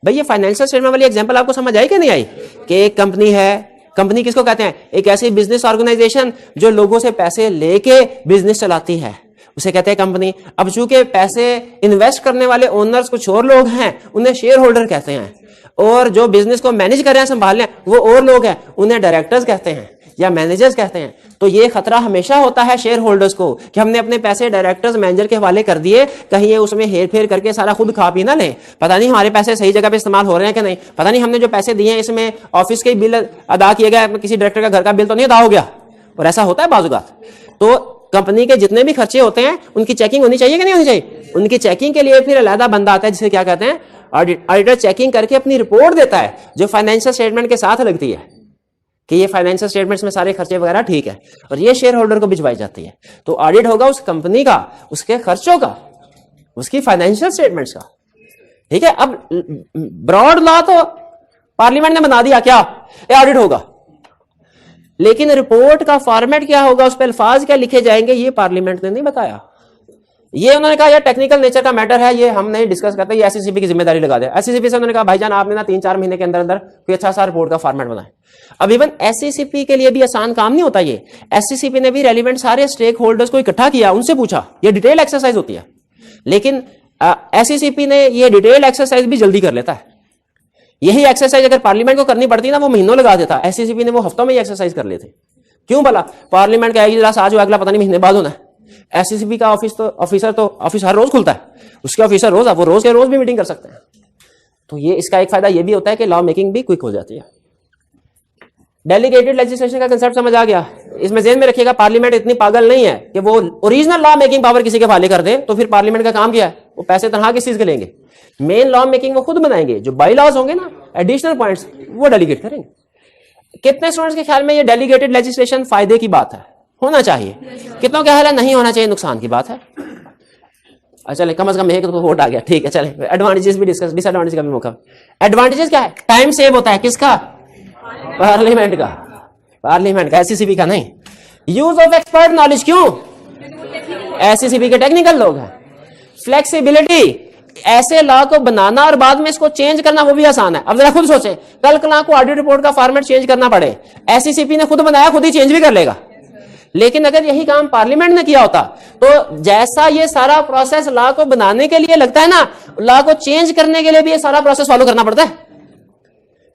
भाई ये फाइनेंशियल स्टेटमेंट वाली एग्जांपल आपको समझ आई कि नहीं आई, कि एक कंपनी है, कंपनी किसको कहते हैं, एक ऐसी बिजनेस ऑर्गेनाइजेशन जो लोगों से पैसे लेके बिजनेस चलाती है, उसे कहते हैं कंपनी। अब चूंकि पैसे इन्वेस्ट करने वाले ओनर्स कुछ और लोग हैं, उन्हें शेयर होल्डर कहते हैं, और जो बिजनेस को मैनेज कर रहे हैं, संभाल रहे हैं, वो और लोग हैं, उन्हें डायरेक्टर्स कहते हैं या मैनेजर्स कहते हैं। तो ये खतरा हमेशा होता है शेयर होल्डर्स को कि हमने अपने पैसे डायरेक्टर्स मैनेजर के हवाले कर दिए, कहीं ये उसमें हेर फेर करके सारा खुद खा पी ना लें, पता नहीं हमारे पैसे सही जगह पे इस्तेमाल हो रहे हैं कि नहीं, पता नहीं हमने जो पैसे दिए हैं इसमें ऑफिस के बिल अदा किए गए, किसी डायरेक्टर का घर का बिल तो नहीं अदा हो गया, और ऐसा होता है बाजुगात। तो कंपनी के जितने भी खर्चे होते हैं उनकी चेकिंग होनी चाहिए कि नहीं होनी चाहिए, उनकी चेकिंग के लिए फिर अलग बंदा आता है जिसे क्या कहते हैं ऑडिटर, चेकिंग करके अपनी रिपोर्ट देता है जो फाइनेंशियल स्टेटमेंट के साथ लगती है कि ये फाइनेंशियल स्टेटमेंट्स में सारे खर्चे वगैरह ठीक है, और ये शेयर होल्डर को भिजवाई जाती है। तो ऑडिट होगा उस कंपनी का, उसके खर्चों का, उसकी फाइनेंशियल स्टेटमेंट्स का, ठीक है। अब ब्रॉड लॉ तो पार्लियामेंट ने बना दिया, क्या ये ऑडिट होगा, लेकिन रिपोर्ट का फॉर्मेट क्या होगा, उस पर अल्फाज क्या लिखे जाएंगे, ये पार्लियामेंट ने नहीं बताया। ये उन्होंने कहा यार टेक्निकल नेचर का मैटर है, ये हम नहीं डिस्कस करते, ये एससीसीपी की जिम्मेदारी लगा दे। एससीसीपी से उन्होंने कहा भाईजान आपने ना 3-4 महीने के अंदर अंदर कोई अच्छा सा रिपोर्ट का फॉर्मेट बनाए। अब इवन एससीसीपी के लिए भी आसान काम नहीं होता ये। एससीसीपी ने भी रेलिवेंट सारे स्टेक होल्डर्स को इकट्ठा किया, उनसे पूछा, ये डिटेल एक्सरसाइज होती है, लेकिन एससीसीपी ने ये डिटेल एक्सरसाइज भी जल्दी कर लेता है। यही एक्सरसाइज अगर पार्लियामेंट को करनी पड़ती ना, वो महीनों लगा देता, एससीसीपी ने वो हफ्तों में ही एक्सरसाइज कर लेते। क्यों भला, पार्लियामेंट का इजलास आज हो, अगला पता नहीं महीने बाद होना है। एससीसीपी का ऑफिस हर रोज खुलता है, उसके ऑफिसर रोज, वो रोज के रोज भी मीटिंग कर सकते हैं, तो ये इसका एक फायदा ये भी होता है कि लॉ मेकिंग भी क्विक हो जाती है। डेलीगेटेड लेजिस्लेशन का कंसेप्ट समझ आ गया। इसमें ध्यान में रखिएगा, पार्लियामेंट इतनी पागल नहीं है कि वो ओरिजिनल लॉ मेकिंग पावर किसी के हवाले कर दे, तो फिर पार्लियामेंट का काम क्या है, वो पैसे तनहा किस चीज के लेंगे। मेन लॉ मेकिंग वो खुद बनाएंगे, जो बाई लॉज होंगे ना एडिशनल पॉइंट्स वो डेलीगेट करेंगे। कितने स्टूडेंट्स के ख्याल में ये डेलीगेटेड लेजिस्लेशन फायदे की बात है, होना चाहिए? कितनों का ख्याल है नहीं होना चाहिए, नुकसान की बात है? अच्छा कम से कम एक तो वोट आ गया, ठीक है। चले एडवांटेजेस भी डिस्कस, डिसएडवांटेज का भी मौका। एडवांटेजेस क्या है? टाइम सेव होता है, किसका? पार्लियामेंट का, पार्लियामेंट का, एससीसीबी का नहीं। यूज ऑफ एक्सपर्ट नॉलेज, क्यों? एससीसीबी के टेक्निकल लोग हैं। फ्लेक्सिबिलिटी, ऐसे लॉ को बनाना और बाद में इसको चेंज करना वो भी आसान है। अब जरा खुद सोचें, कल कला को ऑडिट रिपोर्ट का फॉर्मेट चेंज करना पड़े, एससीसीबी ने खुद बनाया, खुद ही चेंज भी कर लेगा। लेकिन अगर यही काम पार्लियामेंट ने किया होता, तो जैसा ये सारा प्रोसेस लॉ को बनाने के लिए लगता है ना, लॉ को चेंज करने के लिए भी ये सारा प्रोसेस फॉलो करना पड़ता है।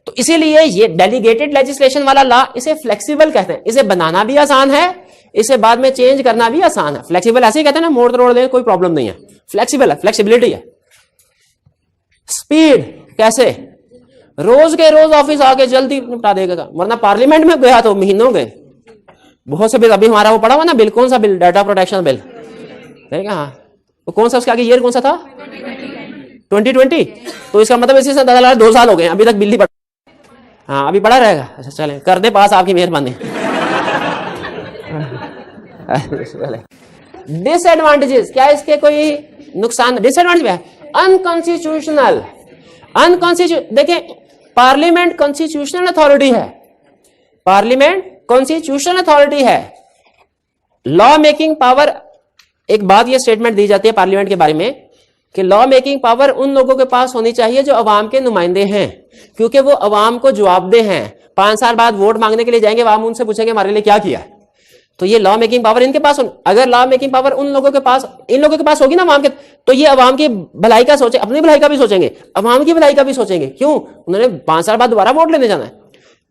तो इसीलिए ये डेलीगेटेड लेजिस्लेशन वाला लॉ, इसे फ्लेक्सिबल कहते हैं। इसे बनाना भी आसान है, इसे बाद में चेंज करना भी आसान है। फ्लेक्सिबल ऐसे ही कहते हैं ना, मोड़ तोड़ दे कोई प्रॉब्लम नहीं है, फ्लेक्सिबल है, फ्लेक्सिबिलिटी है। स्पीड, कैसे? रोज के रोज ऑफिस आके जल्दी निपटा देगा, वरना पार्लियामेंट में गया तो महीनों गए। बहुत से बिल, अभी हमारा वो पड़ा हुआ ना बिल, कौन सा बिल? डाटा प्रोटेक्शन बिल, देखा? हाँ, वो कौन सा, उसके आगे ईयर कौन सा था? 2020। तो इसका मतलब इसी से 2 साल हो गए, अभी तक बिल ही पड़ा। हाँ, अभी पड़ा रहेगा। अच्छा चले, कर दे पास, आपकी मेहरबानी। डिसएडवांटेजेस, क्या इसके कोई नुकसान? डिसएडवांटेज है अनकॉन्स्टिट्यूशनल। देखिए, पार्लियामेंट कॉन्स्टिट्यूशनल अथॉरिटी है, पार्लियामेंट कॉन्स्टिट्यूशनल अथॉरिटी है। लॉ मेकिंग पावर, एक बात ये स्टेटमेंट दी जाती है पार्लियामेंट के बारे में कि लॉ मेकिंग पावर उन लोगों के पास होनी चाहिए जो अवाम के नुमाइंदे हैं, क्योंकि वो अवाम को जवाबदेह हैं। 5 साल बाद वोट मांगने के लिए जाएंगे, अवाम उनसे पूछेंगे हमारे लिए क्या किया। तो ये लॉ मेकिंग पावर इनके पास, अगर लॉ मेकिंग पावर उन लोगों के पास, इन लोगों के पास होगी ना अवाम के, तो ये अवाम की भलाई का सोचे, अपनी भलाई का भी सोचेंगे, अवाम की भलाई का भी सोचेंगे। क्यों? उन्होंने 5 साल बाद दोबारा वोट लेने जाना है।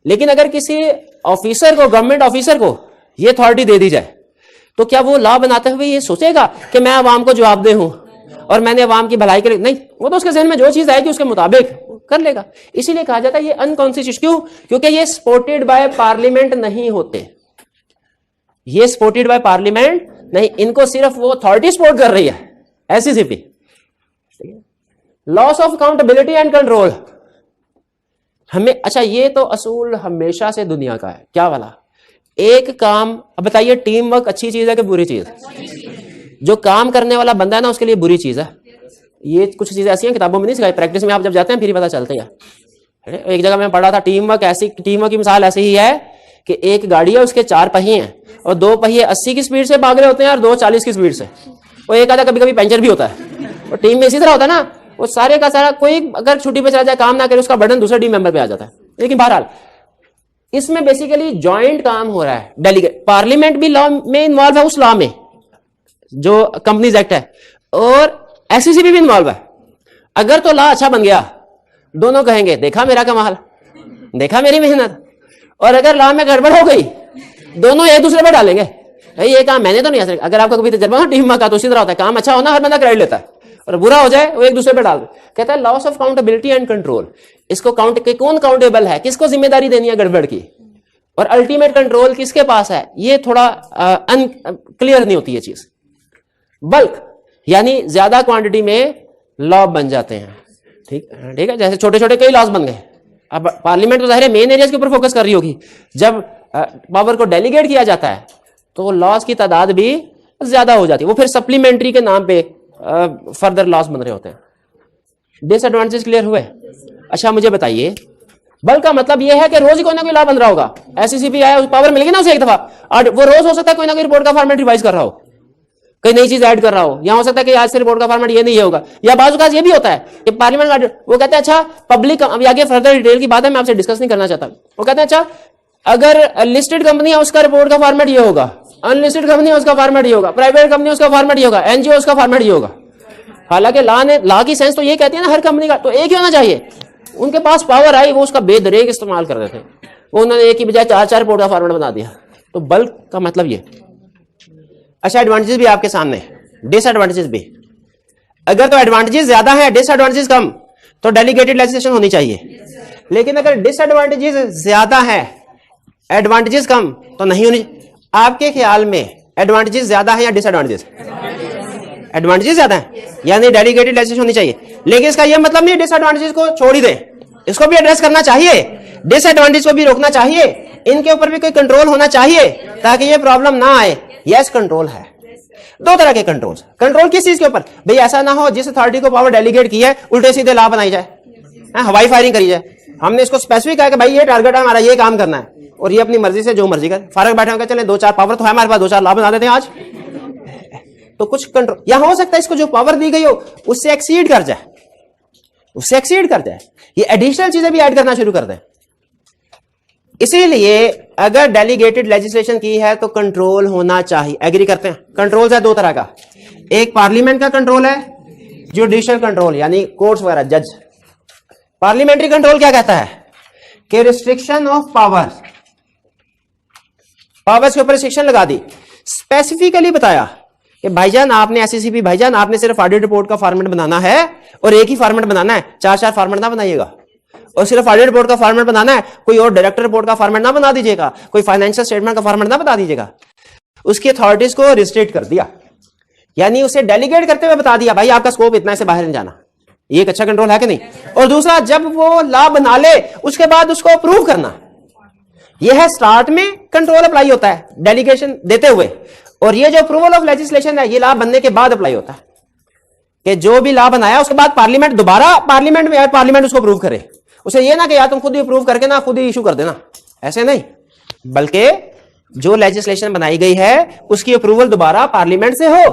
लेकिन अगर किसी ऑफिसर को, गवर्नमेंट ऑफिसर को ये अथॉरिटी दे दी जाए, तो क्या वो लॉ बनाते हुए ये सोचेगा कि मैं अवाम को जवाबदेह हूं और मैंने अवाम की भलाई के लिए? नहीं, वो तो उसके जहन में जो चीज आएगी उसके मुताबिक कर लेगा। इसीलिए कहा जाता है ये अनकॉन्स्टिट्यूशनल। क्यों? क्योंकि ये सपोर्टेड बाय पार्लियामेंट नहीं होते, ये सपोर्टेड बाय पार्लियामेंट नहीं, इनको सिर्फ वो अथॉरिटी सपोर्ट कर रही है, SCCP. Loss of accountability and control, हमें, अच्छा ये तो असूल हमेशा से दुनिया का है, क्या वाला? एक काम, अब बताइए टीम वर्क अच्छी चीज है कि बुरी चीज? जो काम करने वाला बंदा है ना उसके लिए बुरी चीज है। ये कुछ चीजें ऐसी हैं किताबों में नहीं सिखाई, प्रैक्टिस में आप जब जाते हैं फिर ही पता चलता है। एक जगह मैं पढ़ा था, टीम वर्क की मिसाल ऐसी ही है कि एक गाड़ी है, उसके 4 पहिए हैं और 2 पहिए 80 की स्पीड से भाग रहे होते हैं और 2 40 की स्पीड से, और एक आधा कभी कभी पंचर भी होता है। और टीम में इसी तरह होता है ना, वो सारे का सारा, कोई अगर छुट्टी पे चला जाए, काम ना करे, उसका बर्डन दूसरे टीम मेंबर पे आ जाता है। लेकिन बहरहाल इसमें बेसिकली जॉइंट काम हो रहा है। डेलीगेट, पार्लियामेंट भी लॉ में इन्वॉल्व है, उस लॉ में जो कंपनीज एक्ट है, और एससीसीबी भी इन्वॉल्व है। अगर तो लॉ अच्छा बन गया, दोनों कहेंगे देखा मेरा कमाल, देखा मेरी मेहनत। और अगर लॉ में गड़बड़ हो गई, दोनों एक दूसरे पे डालेंगे, भाई ये काम मैंने तो नहीं। अगर आपका कभी तजर्बा टीम का, तो उसी तरह होता है, काम अच्छा होना हर बंदा क्रेडिट लेता है, और बुरा हो जाए वो एक दूसरे पे डाल दे। कहता है loss of accountability and control. इसको कौन काउंटेबल है, किसको जिम्मेदारी देनी है गड़बड़ की, और अल्टीमेट कंट्रोल किसके पास है, ये थोड़ा क्लियर नहीं होती ये चीज। बल्क यानी ज्यादा क्वांटिटी में लॉ बन जाते हैं, ठीक है। जैसे छोटे छोटे कई लॉज बन गए। अब पार्लियामेंट तो जाहिर है मेन एरियाज के ऊपर फोकस कर रही होगी। जब पावर को डेलीगेट किया जाता है तो लॉज की तादाद भी ज्यादा हो जाती है, वो फिर सप्लीमेंट्री के नाम पे फर्दर लॉस बन रहे होते हैं। डिसएडवांटेज क्लियर हुए? अच्छा मुझे बताइए, बल्क का मतलब यह है कि रोज ही कोई ना कोई लॉ बन रहा होगा। एससीसीबी आया, पावर मिलेगी ना उसे एक दफा, और वो रोज हो सकता है कोई ना कोई रिपोर्ट का फॉर्मेट रिवाइज कर रहा हो, कोई नई चीज ऐड कर रहा हो, या हो सकता है कि आज से रिपोर्ट का फॉर्मेट ये नहीं होगा। या बाजू का ये भी होता है कि पार्लियामेंट वो कहते हैं अच्छा पब्लिक, अभी आगे फर्दर डिटेल की बात है, मैं आपसे डिस्कस नहीं करना चाहता। वो कहते हैं अच्छा अगर लिस्टेड कंपनी है उसका रिपोर्ट का फॉर्मेट ये होगा, अनलिस्टेड कंपनी है उसका फॉर्मेट ये होगा, प्राइवेट कंपनी उसका फॉर्मेट ये होगा, एनजीओ उसका फॉर्मेट ये होगा। हालांकि लॉ की सेंस तो ये कहती है ना हर कंपनी का तो एक ही होना चाहिए। उनके पास पावर आई, वो उसका बेदरेक इस्तेमाल कर रहे थे, वो उन्होंने एक की बजाय 4 रिपोर्ट का फॉर्मेट बना दिया। तो बल्क का मतलब ये। अच्छा एडवांटेजेस भी आपके सामने, डिसएडवांटेजेस भी। अगर तो एडवांटेजेस ज्यादा है, डिसएडवांटेजेस कम, तो डेलीगेटेड लेजिस्लेशन होनी चाहिए। लेकिन अगर डिसएडवांटेजेस ज्यादा है, एडवांटेजेस कम, तो नहीं होनी। आपके ख्याल में एडवांटेजेस ज्यादा है या डिसएडवांटेजेस? एडवांटेजेस ज्यादा है, यानी डेलीगेटेड लेजिस्लेशन होनी चाहिए। लेकिन इसका यह मतलब नहीं डिसएडवांटेजेस को छोड़ ही दें, इसको भी एड्रेस करना चाहिए, डिसएडवांटेज को भी रोकना चाहिए, इनके ऊपर भी कोई कंट्रोल होना चाहिए ताकि ये प्रॉब्लम ना आए। यस, कंट्रोल है, दो तरह के कंट्रोल। कंट्रोल किस चीज के ऊपर? भाई ऐसा ना हो जिस अथॉरिटी को पावर डेलीगेट की है उल्टे सीधे लॉ बनाई जाए, हवाई फायरिंग करी जाए। हमने इसको स्पेसिफिक कहा कि भाई ये टारगेट है हमारा, ये काम करना है, और ये अपनी मर्जी से जो मर्जी कर। फारग बैठे होकर चले, 2-4 पावर तो है हमारे पास, 2-4 लॉ बना देते हैं आज। तो कुछ कंट्रोल यहां हो सकता है, इसको जो पावर दी गई हो उससे एक्सीड कर जाए, उससे एक्सीड कर जाए, ये एडिशनल चीजें भी ऐड करना शुरू कर दे। इसीलिए अगर डेलीगेटेड लेजिस्लेशन की है तो कंट्रोल होना चाहिए। एग्री करते हैं? कंट्रोल है दो तरह का, एक पार्लियामेंट का कंट्रोल है, जुडिशियल कंट्रोल यानी कोर्ट्स वगैरह, जज। पार्लियामेंट्री कंट्रोल क्या कहता है कि रिस्ट्रिक्शन ऑफ पावर्स, पावर्स के ऊपर रिस्ट्रिक्शन लगा दी, स्पेसिफिकली बताया कि भाईजान आपने एससीसीपी, भाईजान आपने सिर्फ ऑडिट रिपोर्ट का फॉर्मेट बनाना है और एक ही फॉर्मेट बनाना है, 4-4 फॉर्मेट ना बनाइएगा। और सिर्फ ऑडिट रिपोर्ट का फॉर्मेट बनाना है, कोई और डायरेक्टर रिपोर्ट का फॉर्मेट ना बना दीजिएगा, कोई फाइनेंशियल स्टेटमेंट का फॉर्मेट ना बता दीजिएगा। उसकी अथॉरिटीज को रिस्ट्रिक्ट कर दिया, यानी उसे डेलीगेट करते हुए बता दिया भाई आपका स्कोप इतना, से बाहर नहीं जाना। ये एक अच्छा कंट्रोल है कि नहीं? और दूसरा, जब वो लॉ बना ले उसके बाद उसको अप्रूव करना, यह है स्टार्ट में कंट्रोल अप्लाई होता है डेलीगेशन देते हुए, और ये जो अप्रूवल ऑफ लेजिस्लेशन है ये लॉ बनने के बाद अप्लाई होता है कि जो भी लॉ बनाया उसके बाद पार्लियामेंट दोबारा पार्लियामेंट में पार्लियामेंट उसको अप्रूव करे। उसे ये ना कि यार तुम खुद ही अप्रूव करके ना खुद ही इशू कर देना, ऐसे नहीं, बल्कि जो लेजिस्लेशन बनाई गई है उसकी अप्रूवल दोबारा पार्लियामेंट से हो।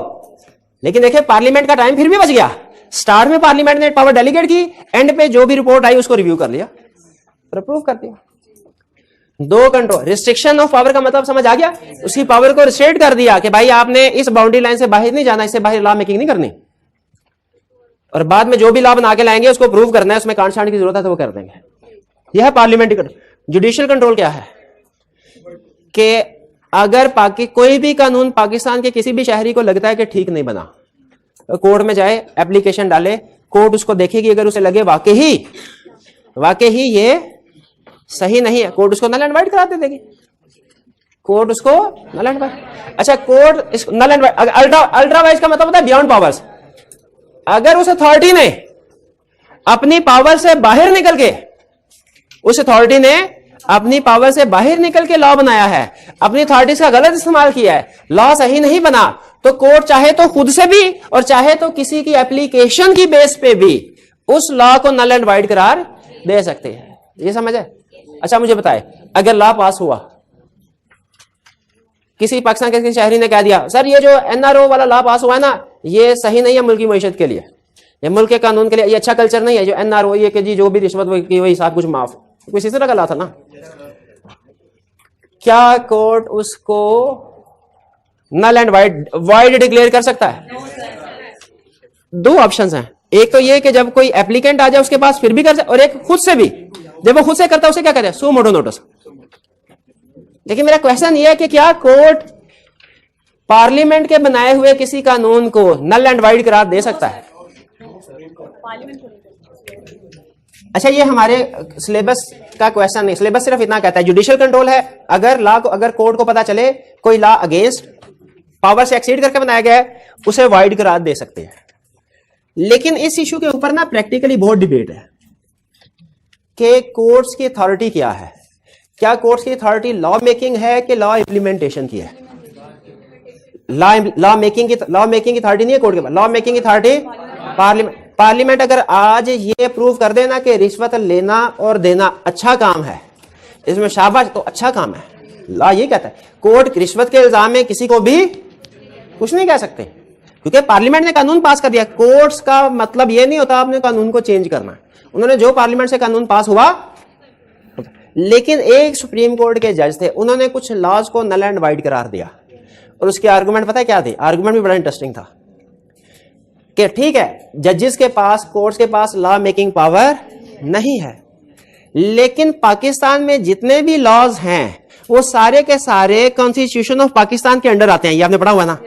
लेकिन देखिए पार्लियामेंट का टाइम फिर भी बच गया, स्टार्ट में पार्लियामेंट ने पावर डेलीगेट की, एंड पे जो भी रिपोर्ट आई उसको रिव्यू कर लिया और अप्रूव कर दिया। दो कंट्रोल, रिस्ट्रिक्शन ऑफ पावर का मतलब समझ आ गया, उसकी पावर को रिस्ट्रिक्ट कर दिया कि भाई आपने इस बाउंड्री लाइन से बाहर नहीं जाना, इससे बाहर लॉ मेकिंग नहीं करनी, और बाद में जो भी लॉ बना के लाएंगे उसको प्रूव करना है, उसमें कांट छांट की जरूरत है तो वो कर देंगे। यह है पार्लियामेंट्री कंट्रोल। जुडिशियल कंट्रोल क्या है कि अगर कोई भी कानून पाकिस्तान के किसी भी शहरी को लगता है कि ठीक नहीं बना, तो कोर्ट में जाए, एप्लीकेशन डाले, कोर्ट उसको देखेगी, अगर उसे लगे वाकई ये सही नहीं है, कोर्ट उसको नल एंड वाइड करा देगी, कोर्ट उसको नल एंड वाइड। अच्छा, court null and void, ultra vires का मतलब होता है बियॉन्ड पावर्स। अगर उस अथॉरिटी ने अपनी पावर से बाहर निकल के, उस अथॉरिटी ने अपनी पावर से बाहर निकल के लॉ बनाया है, अपनी अथॉरिटीज का गलत इस्तेमाल किया है, लॉ सही नहीं बना, तो कोर्ट चाहे तो खुद से भी और चाहे तो किसी की एप्लीकेशन की बेस पे भी उस लॉ को नल एंड वाइड करार दे सकते हैं। ये समझ है? अच्छा मुझे बताए, अगर लॉ पास हुआ, किसी पाकिस्तान के किसी शहरी ने कह दिया सर ये जो एनआरओ वाला लॉ पास हुआ है ना ये सही नहीं है मुल्क की मईशत के लिए, ये मुल्क के कानून के लिए ये अच्छा कल्चर नहीं है, जो एनआरओ ये कि जी जो भी रिश्वत की वही सब कुछ माफ, कुछ इस तरह का लॉ था ना, क्या कोर्ट उसको नल एंड वाइड डिक्लेयर कर सकता है? दो ऑप्शंस हैं, एक तो ये कि जब कोई एप्लीकेंट आ जाए उसके पास फिर भी कर सकता, और एक खुद से भी, जब वो खुद से करता है उसे क्या करे? सो मोटो नोटिस। लेकिन मेरा क्वेश्चन ये है कि क्या कोर्ट पार्लियामेंट के बनाए हुए किसी कानून को नल एंड वाइड करार दे सकता है? अच्छा, ये हमारे सिलेबस का क्वेश्चन नहीं, सिलेबस सिर्फ इतना कहता है जुडिशियल कंट्रोल है, अगर कोर्ट को पता चले कोई लॉ अगेंस्ट पावर से एक्सीड करके बनाया गया है उसे वाइड करार दे सकते हैं। लेकिन इस इशू के ऊपर ना प्रैक्टिकली बहुत डिबेट है कि कोर्ट्स की अथॉरिटी क्या है, क्या कोर्ट्स की अथॉरिटी लॉ मेकिंग है कि लॉ इंप्लीमेंटेशन की है? लॉ मेकिंग की अथॉरिटी नहीं है कोर्ट के पास, लॉ मेकिंग अथॉरिटी पार्लियामेंट अगर आज ये प्रूव कर देना कि रिश्वत लेना और देना अच्छा काम है, इसमें शाबाश, तो अच्छा काम है, लॉ ये कहता है। कोर्ट रिश्वत के इल्जाम में किसी को भी कुछ नहीं कह सकते क्योंकि पार्लियामेंट ने कानून पास कर दिया। कोर्ट्स का मतलब ये नहीं होता आपने कानून को चेंज करना, उन्होंने जो पार्लियामेंट से कानून पास हुआ। लेकिन एक सुप्रीम कोर्ट के जज थे, उन्होंने कुछ लॉज को नल एंड वाइड करार दिया और उसके आर्गुमेंट पता है क्या थे? आर्गुमेंट भी बड़ा इंटरेस्टिंग था कि ठीक है जजेस के पास, कोर्ट्स के पास लॉ मेकिंग पावर नहीं है, लेकिन पाकिस्तान में जितने भी लॉज हैं वो सारे के सारे कॉन्स्टिट्यूशन ऑफ पाकिस्तान के अंडर आते हैं, ये आपने पढ़ा हुआ ना।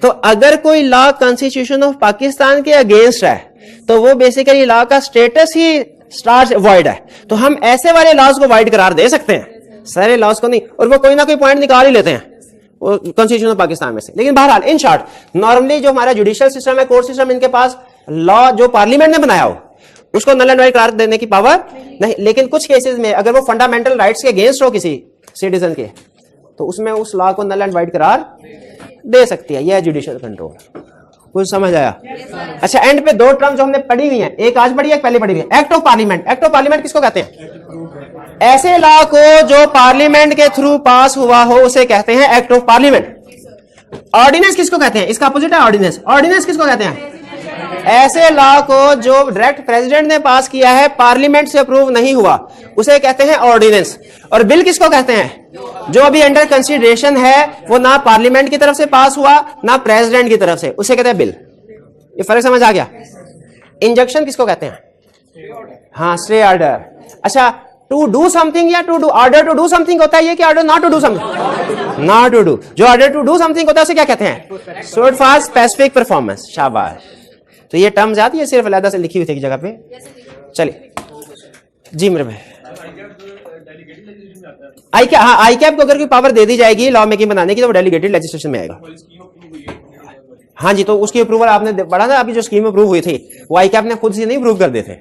तो अगर कोई लॉ कॉन्स्टिट्यूशन ऑफ पाकिस्तान के अगेंस्ट है तो वो बेसिकली लॉ का स्टेटस ही स्टार्ट वॉइड है। तो हम ऐसे वाले लॉज को वॉइड करार दे सकते हैं, सारे लॉज को नहीं, और वो कोई ना कोई पॉइंट निकाल ही लेते हैं कॉन्स्टिट्यूशन ऑफ पाकिस्तान में से। लेकिन बहरहाल इन शॉर्ट नॉर्मली जो हमारा जुडिशियल सिस्टम है, कोर्ट सिस्टम, इनके पास लॉ जो पार्लियामेंट ने बनाया हो उसको नल एंड वॉइड करार देने की पावर नहीं। लेकिन कुछ केसेस में अगर वो फंडामेंटल राइट्स के अगेंस्ट हो किसी सिटीजन के, तो उसमें उस लॉ को नल एंड वॉइड करार दे सकती है। यह है जुडिशियल कंट्रोल। कुछ समझ आया? अच्छा, एंड पे दो टर्म जो हमने पढ़ी हुई हैं, एक आज पढ़ी है, एक पहले पढ़ी हुई है। Act of parliament. Act of parliament किसको कहते हैं? ऐसे लॉ को जो पार्लियामेंट के थ्रू पास हुआ हो उसे कहते हैं एक्ट ऑफ पार्लियामेंट। ऑर्डिनेंस किसको कहते हैं? इसका अपोजिट है ऑर्डिनेंस। ऑर्डिनेंस किसको कहते हैं? ऐसे लॉ को जो डायरेक्ट प्रेसिडेंट ने पास किया है, पार्लियामेंट से अप्रूव नहीं हुआ, उसे कहते हैं ऑर्डिनेंस। और बिल किसको कहते हैं? जो अभी अंडर कंसीडरेशन है वो ना पार्लियामेंट की तरफ से पास हुआ ना प्रेसिडेंट की तरफ से, उसे कहते हैं बिल। ये फर्क समझ आ गया? इंजंक्शन किसको कहते हैं? हाँ, स्टे ऑर्डर। अच्छा, टू डू समथिंग या to do order to do something होता है ये, कि order not to do something? Not to do. जो ऑर्डर टू डू समथिंग होता है उसे क्या कहते हैं? Suit for specific performance. शाबाश। तो ये टर्म्स आती है, सिर्फ अलग से लिखी हुई थी एक जगह पे। चलिए जी मेरे भाई, आई कैप को अगर कोई पावर दे दी जाएगी लॉ मेकिंग बनाने की तो वो डेलीगेटेड लेजिस्लेशन में आएगा। हाँ जी, तो उसकी अप्रूवल आपने पढ़ा था, अभी जो स्कीम अप्रूव हुई थी वो आई कैप ने खुद से नहीं अप्रूव कर देते,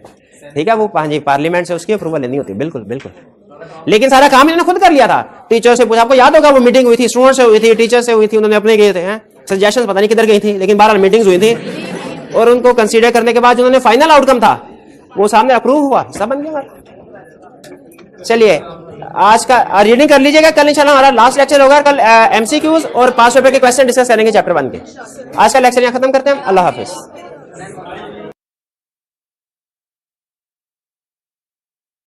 ठीक है? वो हाँ जी, पार्लियामेंट से उसकी अप्रूवल लेनी होती। बिल्कुल बिल्कुल। लेकिन सारा काम इन्होंने खुद कर लिया था। टीचर से पूछा, आपको याद होगा वो मीटिंग हुई थी, स्टूडेंट से हुई थी, टीचर से हुई थी, उन्होंने अपने गए थे, सजेशन पता नहीं किधर गई थी, लेकिन 12 मीटिंग्स हुई थी और उनको कंसीडर करने के बाद उन्होंने फाइनल आउटकम था वो सामने अप्रूव हुआ, सब बन गया। चलिए आज का रीडिंग कर लीजिएगा। कल इंशाल्लाह हमारा लास्ट लेक्चर होगा। कल एमसीक्यूज और 5 पेपर के क्वेश्चन डिस्कस करेंगे चैप्टर 1 के। आज का लेक्चर यहाँ खत्म करते हैं। अल्लाह हाफिज।